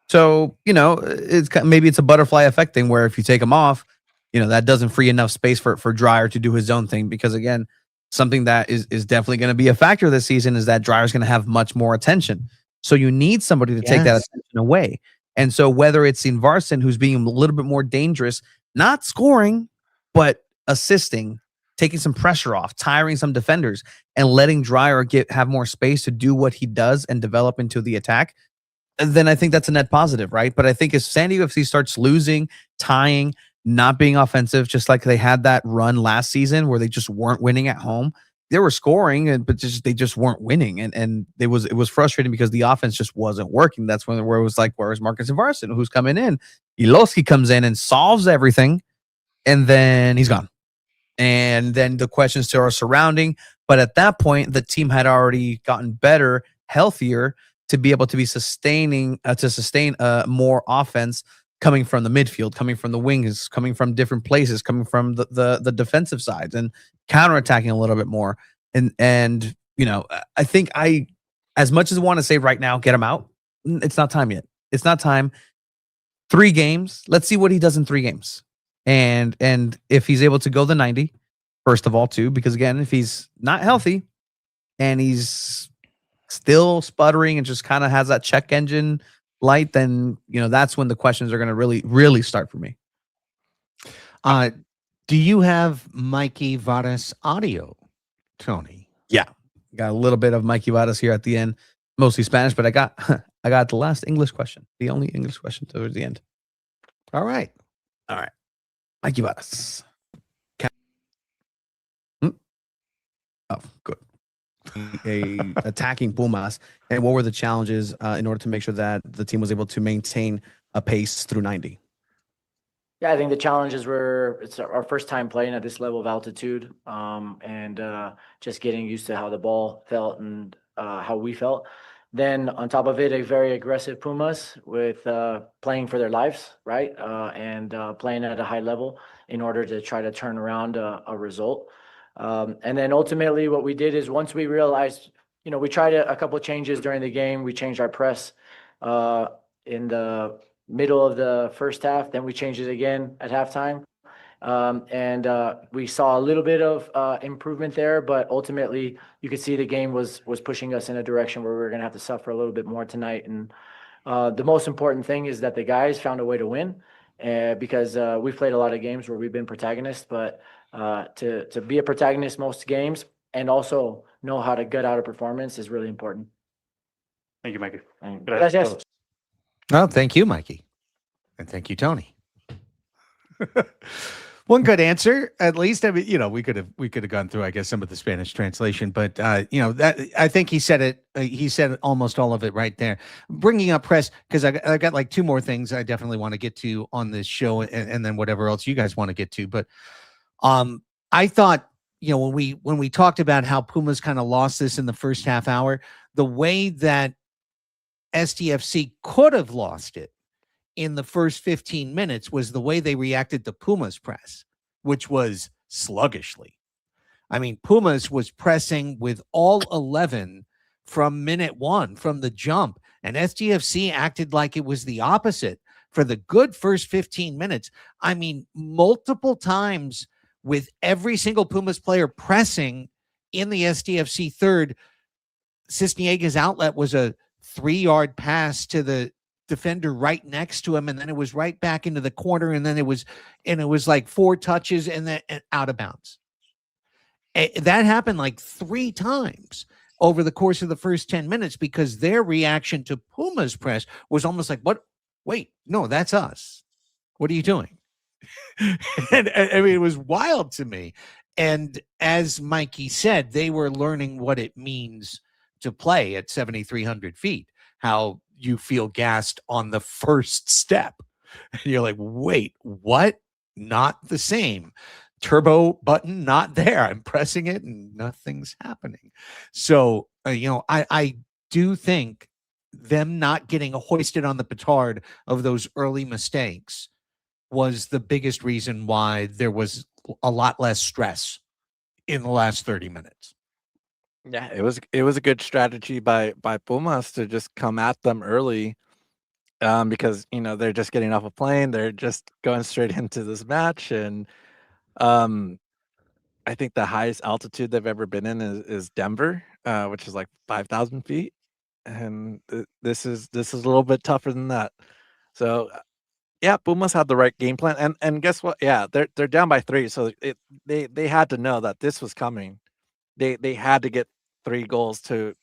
Speaker 2: So, maybe it's a butterfly effect thing where if you take him off, that doesn't free enough space for Dreyer to do his own thing. Because, again, something that is definitely going to be a factor this season is that Dreyer's going to have much more attention. So you need somebody to take that attention away. And so whether it's Ingvartson, who's being a little bit more dangerous, not scoring, but assisting, taking some pressure off, tiring some defenders, and letting Dreyer have more space to do what he does and develop into the attack, then I think that's a net positive, right? But I think as San Diego FC starts losing, tying, not being offensive, just like they had that run last season where they just weren't winning at home. They were scoring, but they just weren't winning, and it was frustrating because the offense just wasn't working. That's where it was like, where's Marcus Ingvartson, who's coming in? Iloski comes in and solves everything, and then he's gone. And then the questions still are surrounding. But at that point, the team had already gotten better, healthier, to be able to be sustain more offense coming from the midfield, coming from the wings, coming from different places, coming from the defensive sides, and counterattacking a little bit more. And I think as much as I want to say right now, get him out, it's not time yet. It's not time. 3 games. Let's see what he does in 3 games. And if he's able to go the 90, first of all, too, because again, if he's not healthy and he's still sputtering and just kind of has that check engine light, then that's when the questions are going to really, really start for me.
Speaker 1: Do you have Mikey Varas audio, Tony?
Speaker 2: Yeah, got a little bit of Mikey Varas here at the end, mostly Spanish, but I got the last English question, the only English question towards the end.
Speaker 1: All right.
Speaker 2: Mikey Varas. Oh, good. Attacking Pumas, and what were the challenges in order to make sure that the team was able to maintain a pace through 90?
Speaker 4: Yeah, I think the challenges were it's our first time playing at this level of altitude, and just getting used to how the ball felt and how we felt. Then on top of it, a very aggressive Pumas with playing for their lives, right? And playing at a high level in order to try to turn around a result. And then ultimately what we did is once we realized, we tried a couple of changes during the game. We changed our press in the middle of the first half. Then we changed it again at halftime. And we saw a little bit of improvement there, but ultimately you could see the game was pushing us in a direction where we were going to have to suffer a little bit more tonight. And the most important thing is that the guys found a way to win, because we've played a lot of games where we've been protagonists, but to be a protagonist most games and also know how to gut out a performance is really important.
Speaker 5: Thank you, Mikey.
Speaker 4: Gracias.
Speaker 1: Oh, thank you, Mikey. And thank you, Tony. One good answer, at least. I mean, we could have gone through, I guess, some of the Spanish translation, but that I think he said it. He said almost all of it right there. Bringing up press, because I got like two more things I definitely want to get to on this show, and then whatever else you guys want to get to. But I thought, when we talked about how Pumas kind of lost this in the first half hour, the way that SDFC could have lost it in the first 15 minutes was the way they reacted to Pumas press, which was sluggishly. I mean, Pumas was pressing with all 11 from minute one, from the jump, and SDFC acted like it was the opposite for the good first 15 minutes. I mean, multiple times with every single Pumas player pressing in the SDFC third, Cisniega's outlet was a 3-yard pass to the defender right next to him, and then it was right back into the corner, and then it was like 4 touches and then out of bounds. That happened like 3 times over the course of the first 10 minutes because their reaction to Puma's press was almost like, what? Wait, no, that's us. What are you doing? And I mean, it was wild to me. And as Mikey said, they were learning what it means to play at 7,300 feet, how you feel gassed on the first step. And you're like, wait, what? Not the same. Turbo button, not there. I'm pressing it and nothing's happening. So, I do think them not getting hoisted on the petard of those early mistakes was the biggest reason why there was a lot less stress in the last 30 minutes.
Speaker 3: Yeah, it was a good strategy by Pumas to just come at them early, because they're just getting off a plane, they're just going straight into this match, and I think the highest altitude they've ever been in is Denver, which is like 5,000 feet, and this is a little bit tougher than that. So yeah, Pumas had the right game plan, and guess what? Yeah, they're down by 3, so they had to know that this was coming. They had to get 3 goals to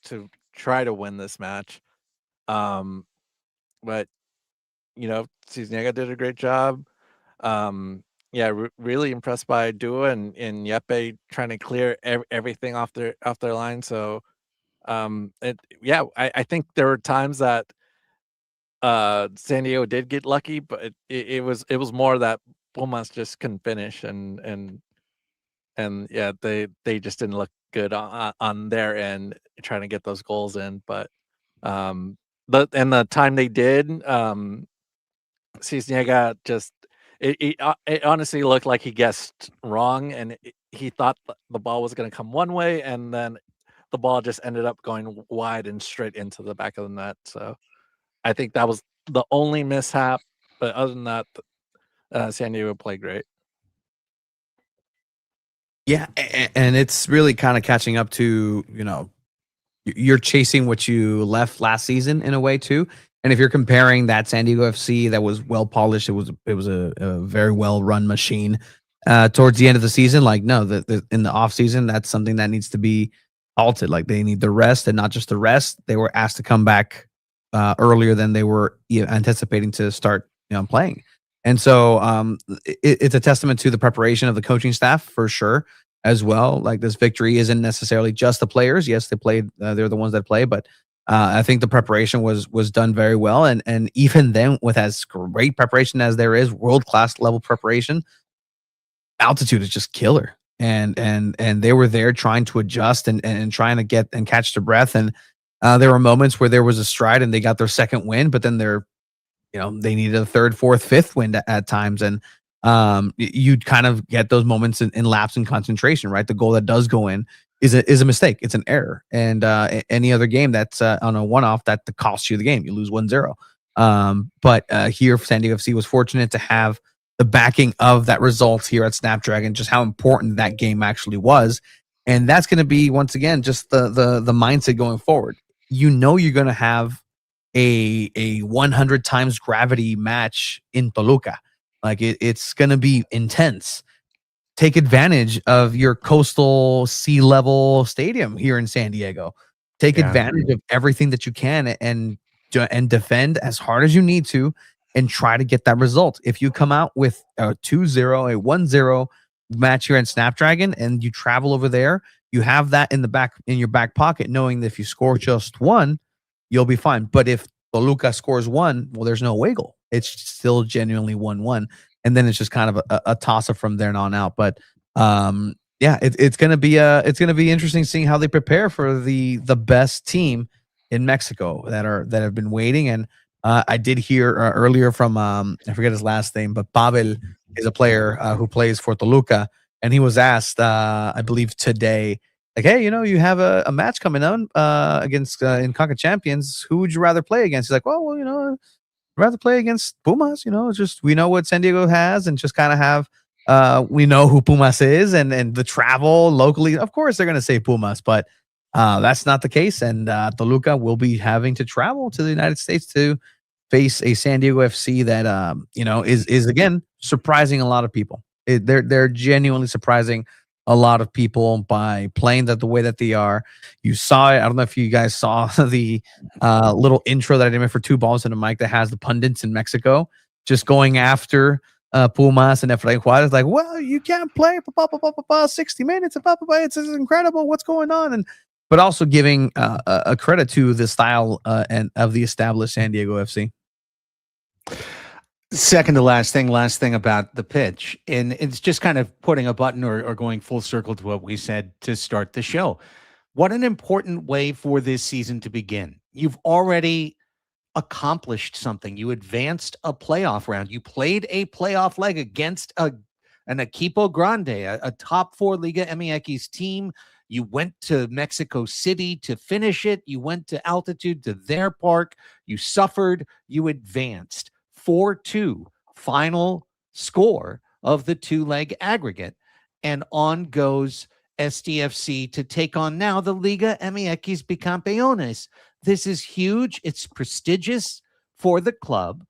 Speaker 3: try to win this match. But Cisniega did a great job. Really impressed by Dua and Yepe trying to clear everything off their line. So I think there were times that San Diego did get lucky, but it was more that Pumas just couldn't finish, and yeah, they just didn't look good on their end trying to get those goals in. But the time they did, Cisniega just it honestly looked like he guessed wrong, and he thought the ball was going to come one way, and then the ball just ended up going wide and straight into the back of the net. So I think that was the only mishap, but other than that, San Diego played great.
Speaker 2: Yeah, and it's really kind of catching up to, you're chasing what you left last season in a way too. And if you're comparing that San Diego FC that was well polished, it was a very well run machine towards the end of the season. Like, no, in the off season, that's something that needs to be halted. Like, they need the rest, and not just the rest. They were asked to come back earlier than they were anticipating to start playing. And so it's a testament to the preparation of the coaching staff for sure as well. Like, this victory isn't necessarily just the players. Yes, they played. They're the ones that play, but I think the preparation was done very well. And even then, with as great preparation as there is, world-class level preparation, altitude is just killer. And they were there trying to adjust and trying to get and catch their breath. And there were moments where there was a stride and they got their second win, but then they needed a third, fourth, fifth win at times. And you'd kind of get those moments in lapse in concentration, right? The goal that does go in is a mistake. It's an error. And any other game that's on a one-off that costs you the game, you lose 1-0. But here, SanDiego FC was fortunate to have the backing of that result here at Snapdragon, just how important that game actually was. And that's going to be, once again, just the mindset going forward. You know you're going to have a 100 times gravity match in Toluca. Like it's going to be intense. Take advantage of your coastal sea level stadium here in San Diego. Take advantage of everything that you can and defend as hard as you need to and try to get that result. If you come out with a 2-0, a 1-0 match here at Snapdragon and you travel over there, you have that in your back pocket, knowing that if you score just one, you'll be fine. But if Toluca scores one, well, there's no wiggle. It's still genuinely 1-1. And then it's just kind of a toss up from there on out. But it's gonna be interesting seeing how they prepare for the best team in Mexico that have been waiting. And I did hear earlier from I forget his last name, but Pavel is a player who plays for Toluca, and he was asked, I believe today, like, hey, you have a match coming on against in CONCACAF Champions. Who would you rather play against? He's like, well, I'd rather play against Pumas. Just we know what San Diego has, and just kind of have we know who Pumas is, and the travel locally. Of course, they're going to say Pumas, but that's not the case. And Toluca will be having to travel to the United States to face a San Diego FC that is again surprising a lot of people. They're genuinely surprising a lot of people by playing the way that they are. You saw it. I don't know if you guys saw the little intro that I did for 2 balls and a mic that has the pundits in Mexico just going after Pumas and Efrain Juarez, like, well, you can't play 60 minutes. It's incredible. What's going on? But also giving a credit to the style and of the established San Diego FC.
Speaker 1: Second to last thing about the pitch, and it's just kind of putting a button or going full circle to what we said to start the show. What an important way for this season to begin. You've already accomplished something. You advanced a playoff round. You played a playoff leg against an Equipo Grande, a top 4 Liga MX team. You went to Mexico City to finish it. You went to altitude to their park. You suffered. You advanced. 4-2 final score of the 2-leg aggregate. And on goes SDFC to take on now the Liga MX Bicampeones. This is huge. It's prestigious for the club.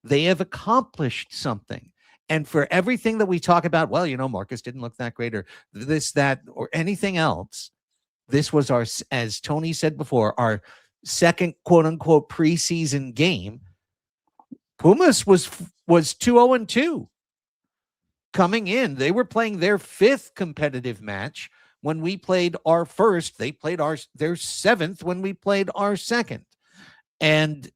Speaker 1: They have accomplished something. And for everything that we talk about, well, Marcus didn't look that great or this, that, or anything else, this was our, as Tony said before, our second quote-unquote preseason game. Pumas was 2-0-2 coming in. They were playing their 5th competitive match when we played our first. They played their 7th when we played our 2nd. And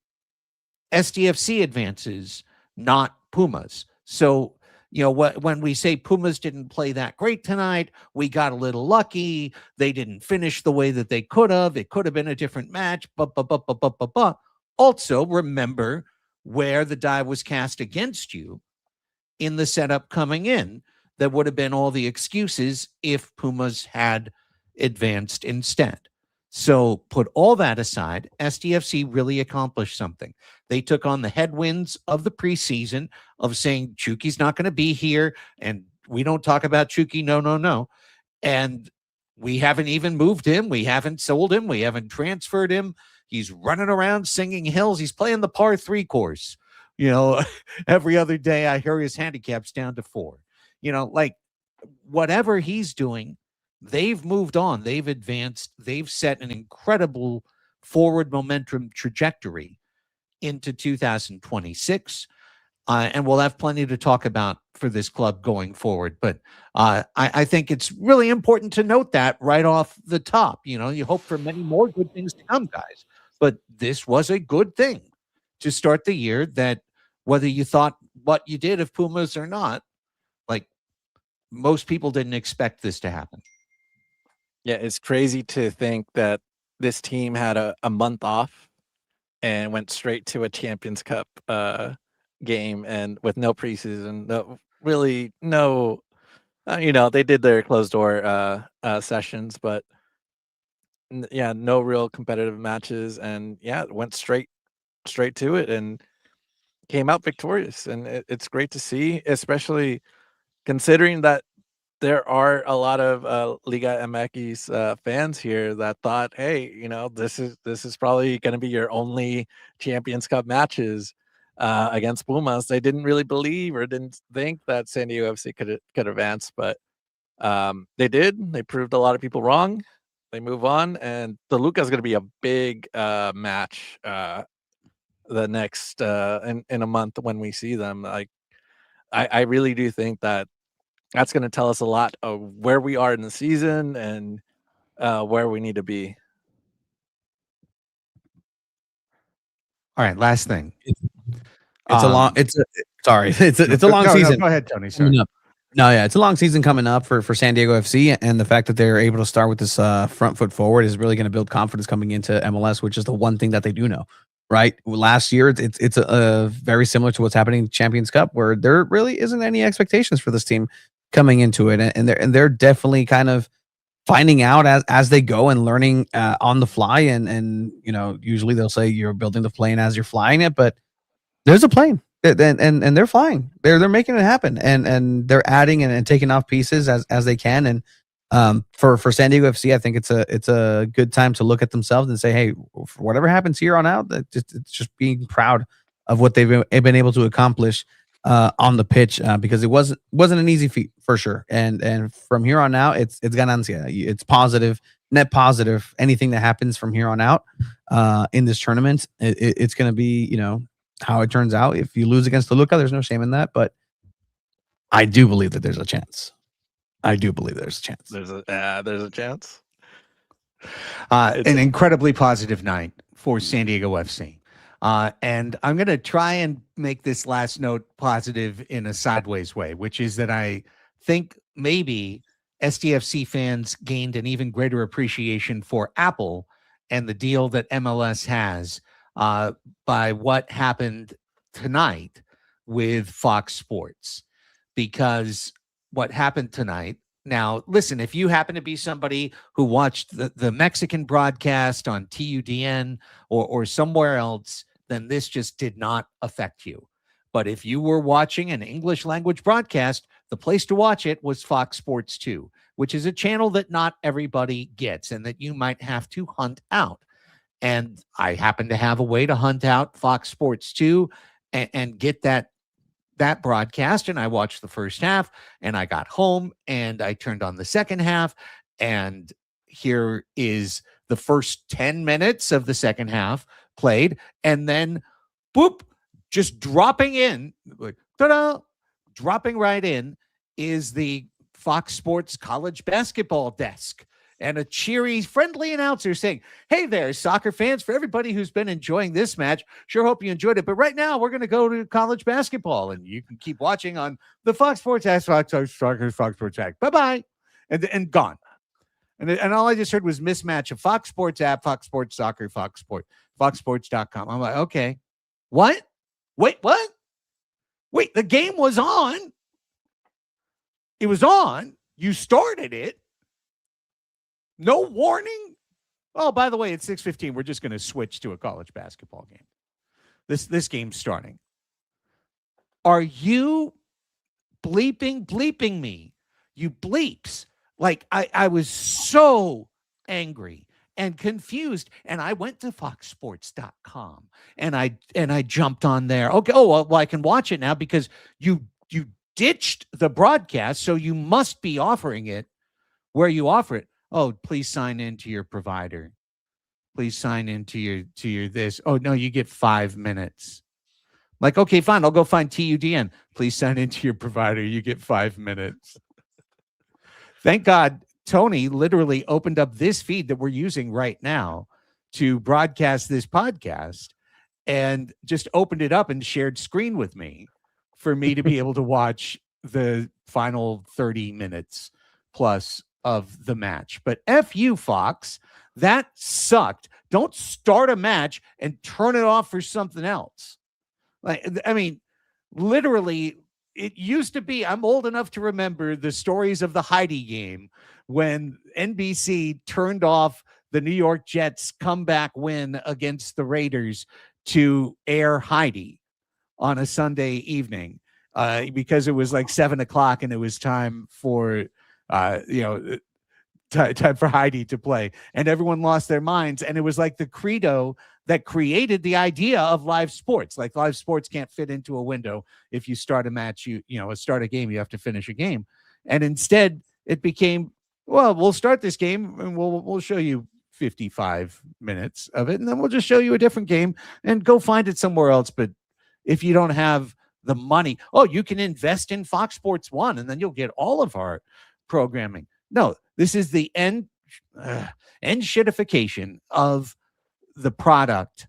Speaker 1: SDFC advances, not Pumas. So, when we say Pumas didn't play that great tonight, we got a little lucky. They didn't finish the way that they could have. It could have been a different match. But. Also, remember where the die was cast against you in the setup coming in. That would have been all the excuses if Pumas had advanced instead. So put all that aside, SDFC really accomplished something. They took on the headwinds of the preseason of saying Chuky's not going to be here, and we don't talk about Chuky, no. And we haven't even moved him. We haven't sold him. We haven't transferred him. He's running around singing hills. He's playing the par 3 course. Every other day I hear his handicap's down to 4. Like whatever he's doing, they've moved on. They've advanced. They've set an incredible forward momentum trajectory into 2026. And we'll have plenty to talk about for this club going forward. But I think it's really important to note that right off the top. You hope for many more good things to come, guys. But this was a good thing to start the year, that whether you thought what you did of Pumas or not, like most people didn't expect this to happen.
Speaker 3: Yeah, it's crazy to think that this team had a month off and went straight to a Champions Cup game, and with no preseason, really no, they did their closed door sessions, but no real competitive matches, and it went straight to it and came out victorious, and it's great to see, especially considering that there are a lot of Liga MX fans here that thought, hey, this is probably going to be your only Champions Cup matches against Pumas. They didn't really believe or didn't think that SanDiego FC could advance, but they did. They proved a lot of people wrong. They move on, and Toluca is going to be a big match the next in a month when we see them. Like, I really do think that that's going to tell us a lot of where we are in the season and where we need to be.
Speaker 1: All right, last thing.
Speaker 2: It's a long season.
Speaker 1: Go ahead, Tony. Sorry.
Speaker 2: It's a long season coming up for SanDiego FC, and the fact that they're able to start with this front foot forward is really going to build confidence coming into MLS, which is the one thing that they do know. Right, last year it's a very similar to what's happening in Champions Cup, where there really isn't any expectations for this team coming into it, and they're definitely kind of finding out as they go and learning on the fly, and usually they'll say you're building the plane as you're flying it, but there's a plane, and they're flying, they're making it happen, and they're adding and taking off pieces as they can, and for SanDiego FC, I think it's a good time to look at themselves and say, hey, for whatever happens here on out, it's just being proud of what they've been able to accomplish on the pitch, because it wasn't an easy feat for sure, and from here on out, it's ganancia. It's positive, net positive. Anything that happens from here on out in this tournament, it's going to be how it turns out. If you lose against Toluca, there's no shame in that, but I do believe that there's a chance. There's a chance.
Speaker 1: An incredibly positive night for SanDiego FC. And I'm going to try and make this last note positive in a sideways way, which is that I think maybe SDFC fans gained an even greater appreciation for Apple and the deal that MLS has by what happened tonight with Fox Sports. Because what happened tonight, now listen, if you happen to be somebody who watched the Mexican broadcast on TUDN or somewhere else, then this just did not affect you. But if you were watching an English language broadcast, the place to watch it was Fox Sports 2, which is a channel that not everybody gets and that you might have to hunt out. And I happen to have a way to hunt out Fox Sports 2 and get that broadcast, and I watched the first half, and I got home and I turned on the second half, and here is the first 10 minutes of the second half played, and then boop, just dropping in, like ta-da, dropping right in is the Fox Sports college basketball desk. And a cheery, friendly announcer saying, hey there, soccer fans, for everybody who's been enjoying this match, sure hope you enjoyed it. But right now, we're going to go to college basketball, and you can keep watching on the Fox Sports app, Fox Sports app. Bye-bye. And gone. And all I just heard was mismatch of Fox Sports app, Fox Sports Soccer, Fox Sports, FoxSports.com. I'm like, okay. What? Wait, what? Wait, the game was on. It was on. You started it. No warning? Oh, by the way, it's 6:15. We're just going to switch to a college basketball game. This game's starting. Are you bleeping me? You bleeps. Like, I was so angry and confused, and I went to foxsports.com and I jumped on there. Okay, well, I can watch it now because you ditched the broadcast, so you must be offering it where you offer it. Oh, please sign into your provider. Please sign into your this. Oh, no, you get 5 minutes. Like, okay, fine. I'll go find TUDN. Please sign into your provider. You get 5 minutes. Thank God Tony literally opened up this feed that we're using right now to broadcast this podcast and just opened it up and shared screen with me for me to be able to watch the final 30 minutes plus of the match. But F you, Fox, that sucked. Don't start a match and turn it off for something else. Like, I mean, literally it used to be, I'm old enough to remember the stories of the Heidi game when NBC turned off the New York Jets comeback win against the Raiders to air Heidi on a Sunday evening because it was like 7:00 and it was time for, time for Heidi to play, and everyone lost their minds. And it was like the credo that created the idea of live sports. Like, live sports can't fit into a window. If you start a match, start a game, you have to finish a game. And instead it became, well, we'll start this game and we'll show you 55 minutes of it, and then we'll just show you a different game and go find it somewhere else. But if you don't have the money, you can invest in Fox Sports 1 and then you'll get all of our programming. No, this is the end shitification of the product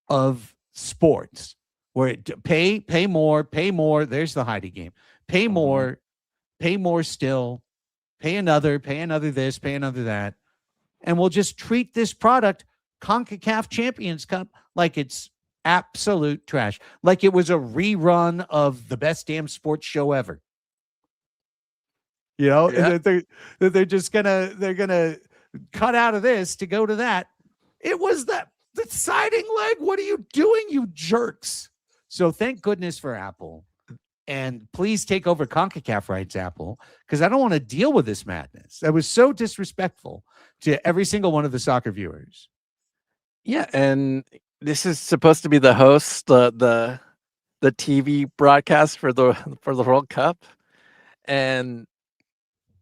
Speaker 1: of sports, where it pay more. There's the Heidi game. Pay more still, pay another this, pay another that. And we'll just treat this product, CONCACAF Champions Cup, like it's absolute trash, like it was a rerun of the best damn sports show ever. They're gonna cut out of this to go to that. It was the siding leg. What are you doing, you jerks? So thank goodness for Apple, and please take over CONCACAF rights, Apple, because I don't want to deal with this madness. That was so disrespectful to every single one of the soccer viewers.
Speaker 3: Yeah, and this is supposed to be the host, the TV broadcast for the World Cup, and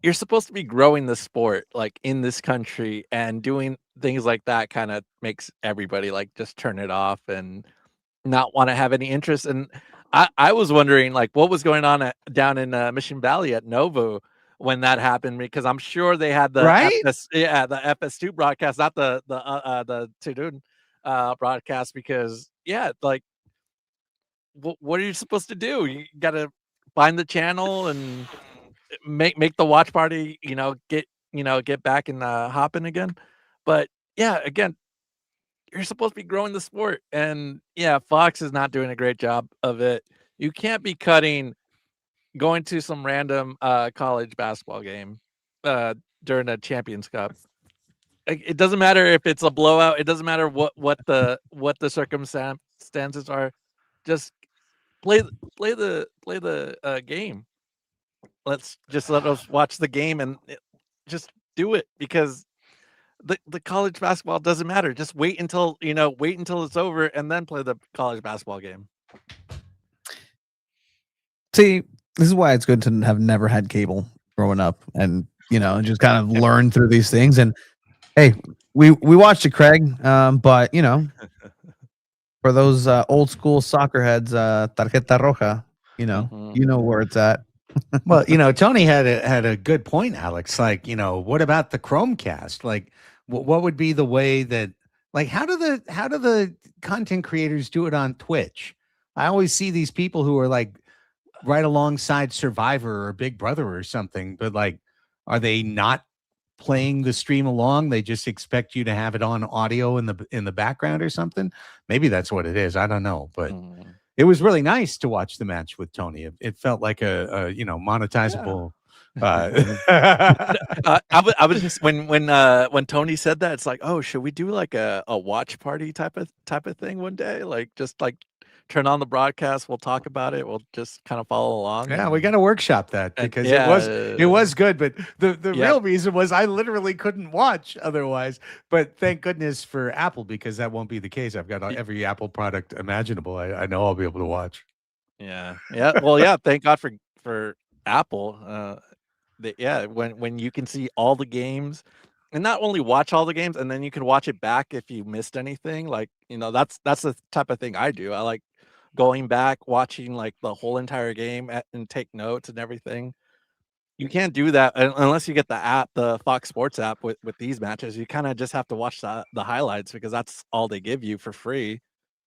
Speaker 3: you're supposed to be growing the sport like in this country, and doing things like that kind of makes everybody like just turn it off and not want to have any interest. And I was wondering like what was going on down in Mission Valley at Novo when that happened, because I'm sure they had the the FS2 broadcast, not the Tudun broadcast, because like what are you supposed to do? You got to find the channel and make the watch party, get back and hopping again. But again, you're supposed to be growing the sport, and Fox is not doing a great job of it. You can't be going to some random college basketball game during a Champions Cup. It doesn't matter if it's a blowout. It doesn't matter what the circumstances are. Just play the game. Let us watch the game and just do it, because the college basketball doesn't matter. Just wait until it's over and then play the college basketball game.
Speaker 2: See, this is why it's good to have never had cable growing up, and just kind of learn through these things. And hey, we watched it, Craig, but for those old school soccer heads, tarjeta roja, you know where it's at.
Speaker 1: Well, Tony had a good point, Alex. Like, what about the Chromecast? Like, what would be the way that, like, how do the content creators do it on Twitch? I always see these people who are like right alongside Survivor or Big Brother or something, but like, are they not playing the stream along? They just expect you to have it on audio in the background or something. Maybe that's what it is. I don't know, but. It was really nice to watch the match with Tony. It felt like a monetizable.
Speaker 3: I was just when Tony said that, it's like, oh, should we do like a watch party type of thing one day? Like just like turn on the broadcast, we'll talk about it, we'll just kind of follow along.
Speaker 1: Yeah, we got to workshop that, because it was good, but the real reason was I literally couldn't watch otherwise. But thank goodness for Apple, because that won't be the case. I've got every Apple product imaginable. I know I'll be able to watch.
Speaker 3: Yeah. Well, thank God for Apple. When you can see all the games, and not only watch all the games, and then you can watch it back if you missed anything. Like, that's the type of thing I do. I like going back, watching like the whole entire game and take notes and everything. You can't do that unless you get the app, the Fox Sports app with these matches. You kind of just have to watch the highlights, because that's all they give you for free.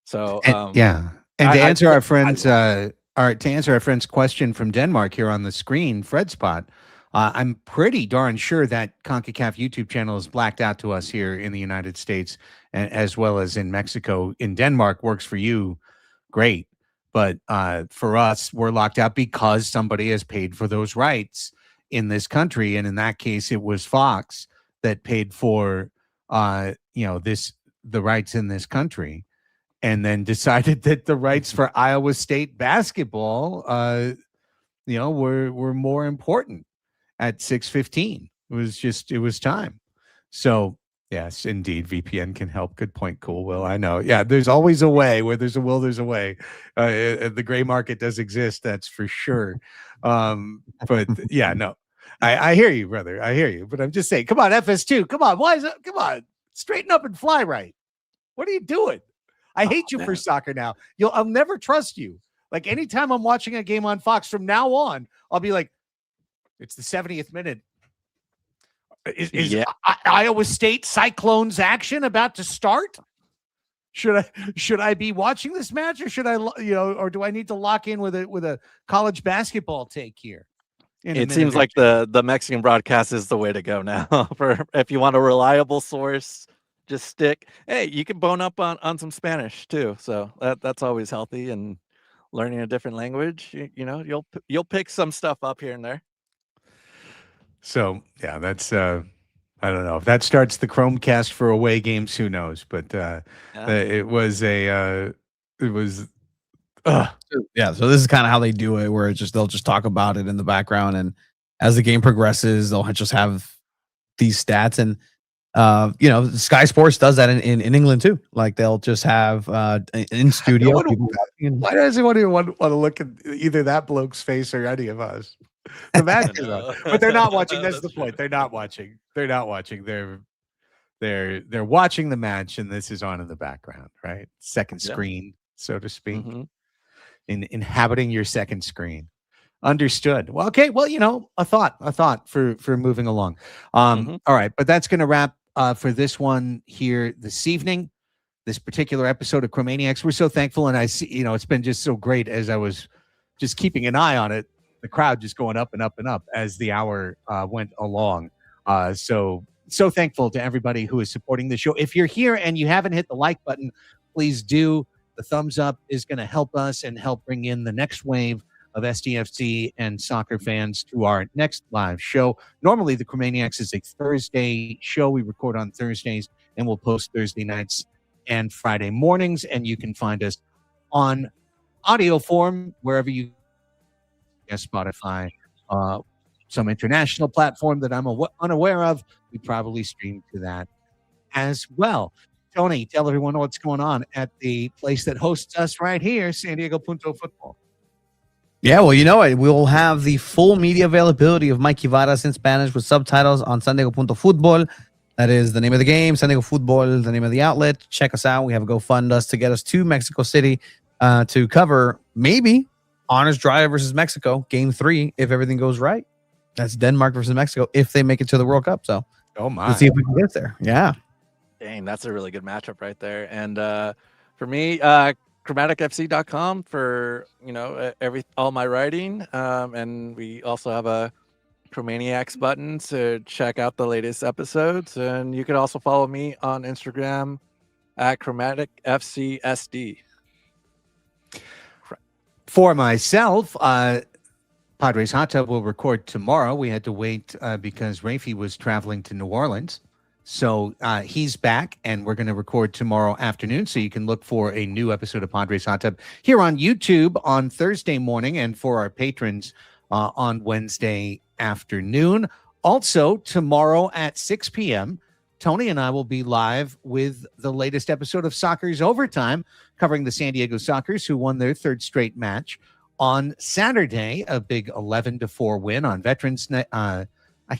Speaker 3: So
Speaker 1: and to answer our friend's question from Denmark here on the screen, Fred Spot, I'm pretty darn sure that CONCACAF YouTube channel is blacked out to us here in the United States, as well as in Mexico. In Denmark, works for you, great. But for us, we're locked out because somebody has paid for those rights in this country. And in that case, it was Fox that paid for, the rights in this country, and then decided that the rights for Iowa State basketball, were more important at 6:15. It was time. So yes, indeed, VPN can help. Good point. Cool. Will, I know. Yeah, there's always a way. Where there's a will, there's a way. The gray market does exist. That's for sure. But yeah, no, I hear you, brother. I hear you. But I'm just saying, come on, FS2. Come on. Why is it? Come on. Straighten up and fly right. What are you doing? I hate you for soccer now. I'll never trust you. Like anytime I'm watching a game on Fox from now on, I'll be like, it's the 70th minute. Is Iowa State Cyclones action about to start? Should I be watching this match, or should I, or do I need to lock in with a college basketball take here?
Speaker 3: It seems like the Mexican broadcast is the way to go now. For if you want a reliable source, just stick. Hey, you can bone up on some Spanish too, so that's always healthy. And learning a different language, you'll pick some stuff up here and there.
Speaker 1: So yeah, that's I don't know if that starts the Chromecast for away games. Who knows? But it was yeah.
Speaker 2: So this is kind of how they do it, where they'll just talk about it in the background, and as the game progresses, they'll just have these stats. And Sky Sports does that in England too. Like they'll just have in studio.
Speaker 1: Why does anyone even want to look at either that bloke's face or any of us? The match is on, but they're not watching. That's the point. They're not watching. They're not watching. They're watching the match, and this is on in the background, right? Second screen, so to speak.
Speaker 3: Mm-hmm.
Speaker 1: Inhabiting your second screen. Understood. Well, okay. Well, a thought for moving along. All right, but that's going to wrap for this one here this evening. This particular episode of Chromaniacs. We're so thankful, and I see, it's been just so great as I was just keeping an eye on it. The crowd just going up and up and up as the hour went along. So thankful to everybody who is supporting the show. If you're here and you haven't hit the like button, please do. The thumbs up is going to help us and help bring in the next wave of SDFC and soccer fans to our next live show. Normally, the Chromaniacs is a Thursday show. We record on Thursdays, and we'll post Thursday nights and Friday mornings. And you can find us on audio form wherever you Spotify, some international platform that I'm unaware of. We probably stream to that as well. Tony, tell everyone what's going on at the place that hosts us right here, SanDiego.Futbol.
Speaker 2: Yeah, well, we'll have the full media availability of Mikey Varas in Spanish with subtitles on SanDiego.Futbol. That is the name of the game, SanDiego.Futbol, the name of the outlet. Check us out. We have a GoFund us to get us to Mexico City to cover maybe Honors Drive versus Mexico, Game 3, if everything goes right. That's Denmark versus Mexico if they make it to the World Cup. So, let's see if we can get there. Yeah.
Speaker 3: Dang, that's a really good matchup right there. And for me, chromaticfc.com for all my writing. And we also have a Chromaniacs button to check out the latest episodes. And you can also follow me on Instagram at chromaticfcsd.
Speaker 1: For myself, Padres Hot Tub will record tomorrow. We had to wait because Rafi was traveling to New Orleans. So he's back, and we're going to record tomorrow afternoon. So you can look for a new episode of Padres Hot Tub here on YouTube on Thursday morning, and for our patrons on Wednesday afternoon. Also, tomorrow at 6 p.m., Tony and I will be live with the latest episode of Soccer's Overtime, covering the San Diego Sockers, who won their third straight match on Saturday, a big 11-4 win on Veterans Night. I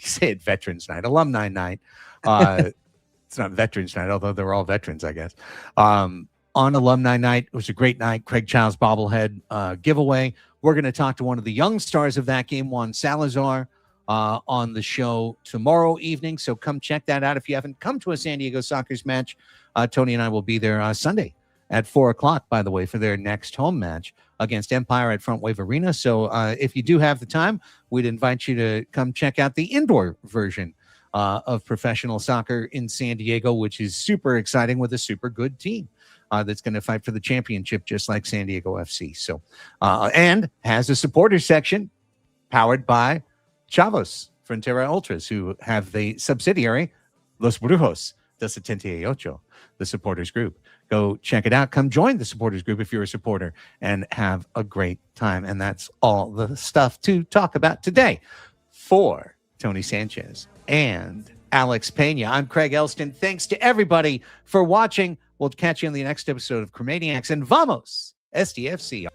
Speaker 1: say it Veterans Night, Alumni Night. It's not Veterans Night, although they're all veterans, I guess. On Alumni Night, it was a great night. Craig Child's bobblehead giveaway. We're going to talk to one of the young stars of that game, Juan Salazar, on the show tomorrow evening. So come check that out. If you haven't come to a San Diego Sockers match, Tony and I will be there Sunday at 4:00, by the way, for their next home match against Empire at Front Wave Arena. So if you do have the time, we'd invite you to come check out the indoor version of professional soccer in San Diego, which is super exciting with a super good team. that's going to fight for the championship, just like San Diego FC. So, and has a supporter section powered by Chavos Frontera Ultras, who have the subsidiary Los Brujos de 78, the supporters group. Go check it out. Come join the supporters group if you're a supporter and have a great time. And that's all the stuff to talk about today. For Tony Sanchez and Alex Pena, I'm Craig Elston. Thanks to everybody for watching. We'll catch you on the next episode of Chromaniacs, and vamos, SDFC.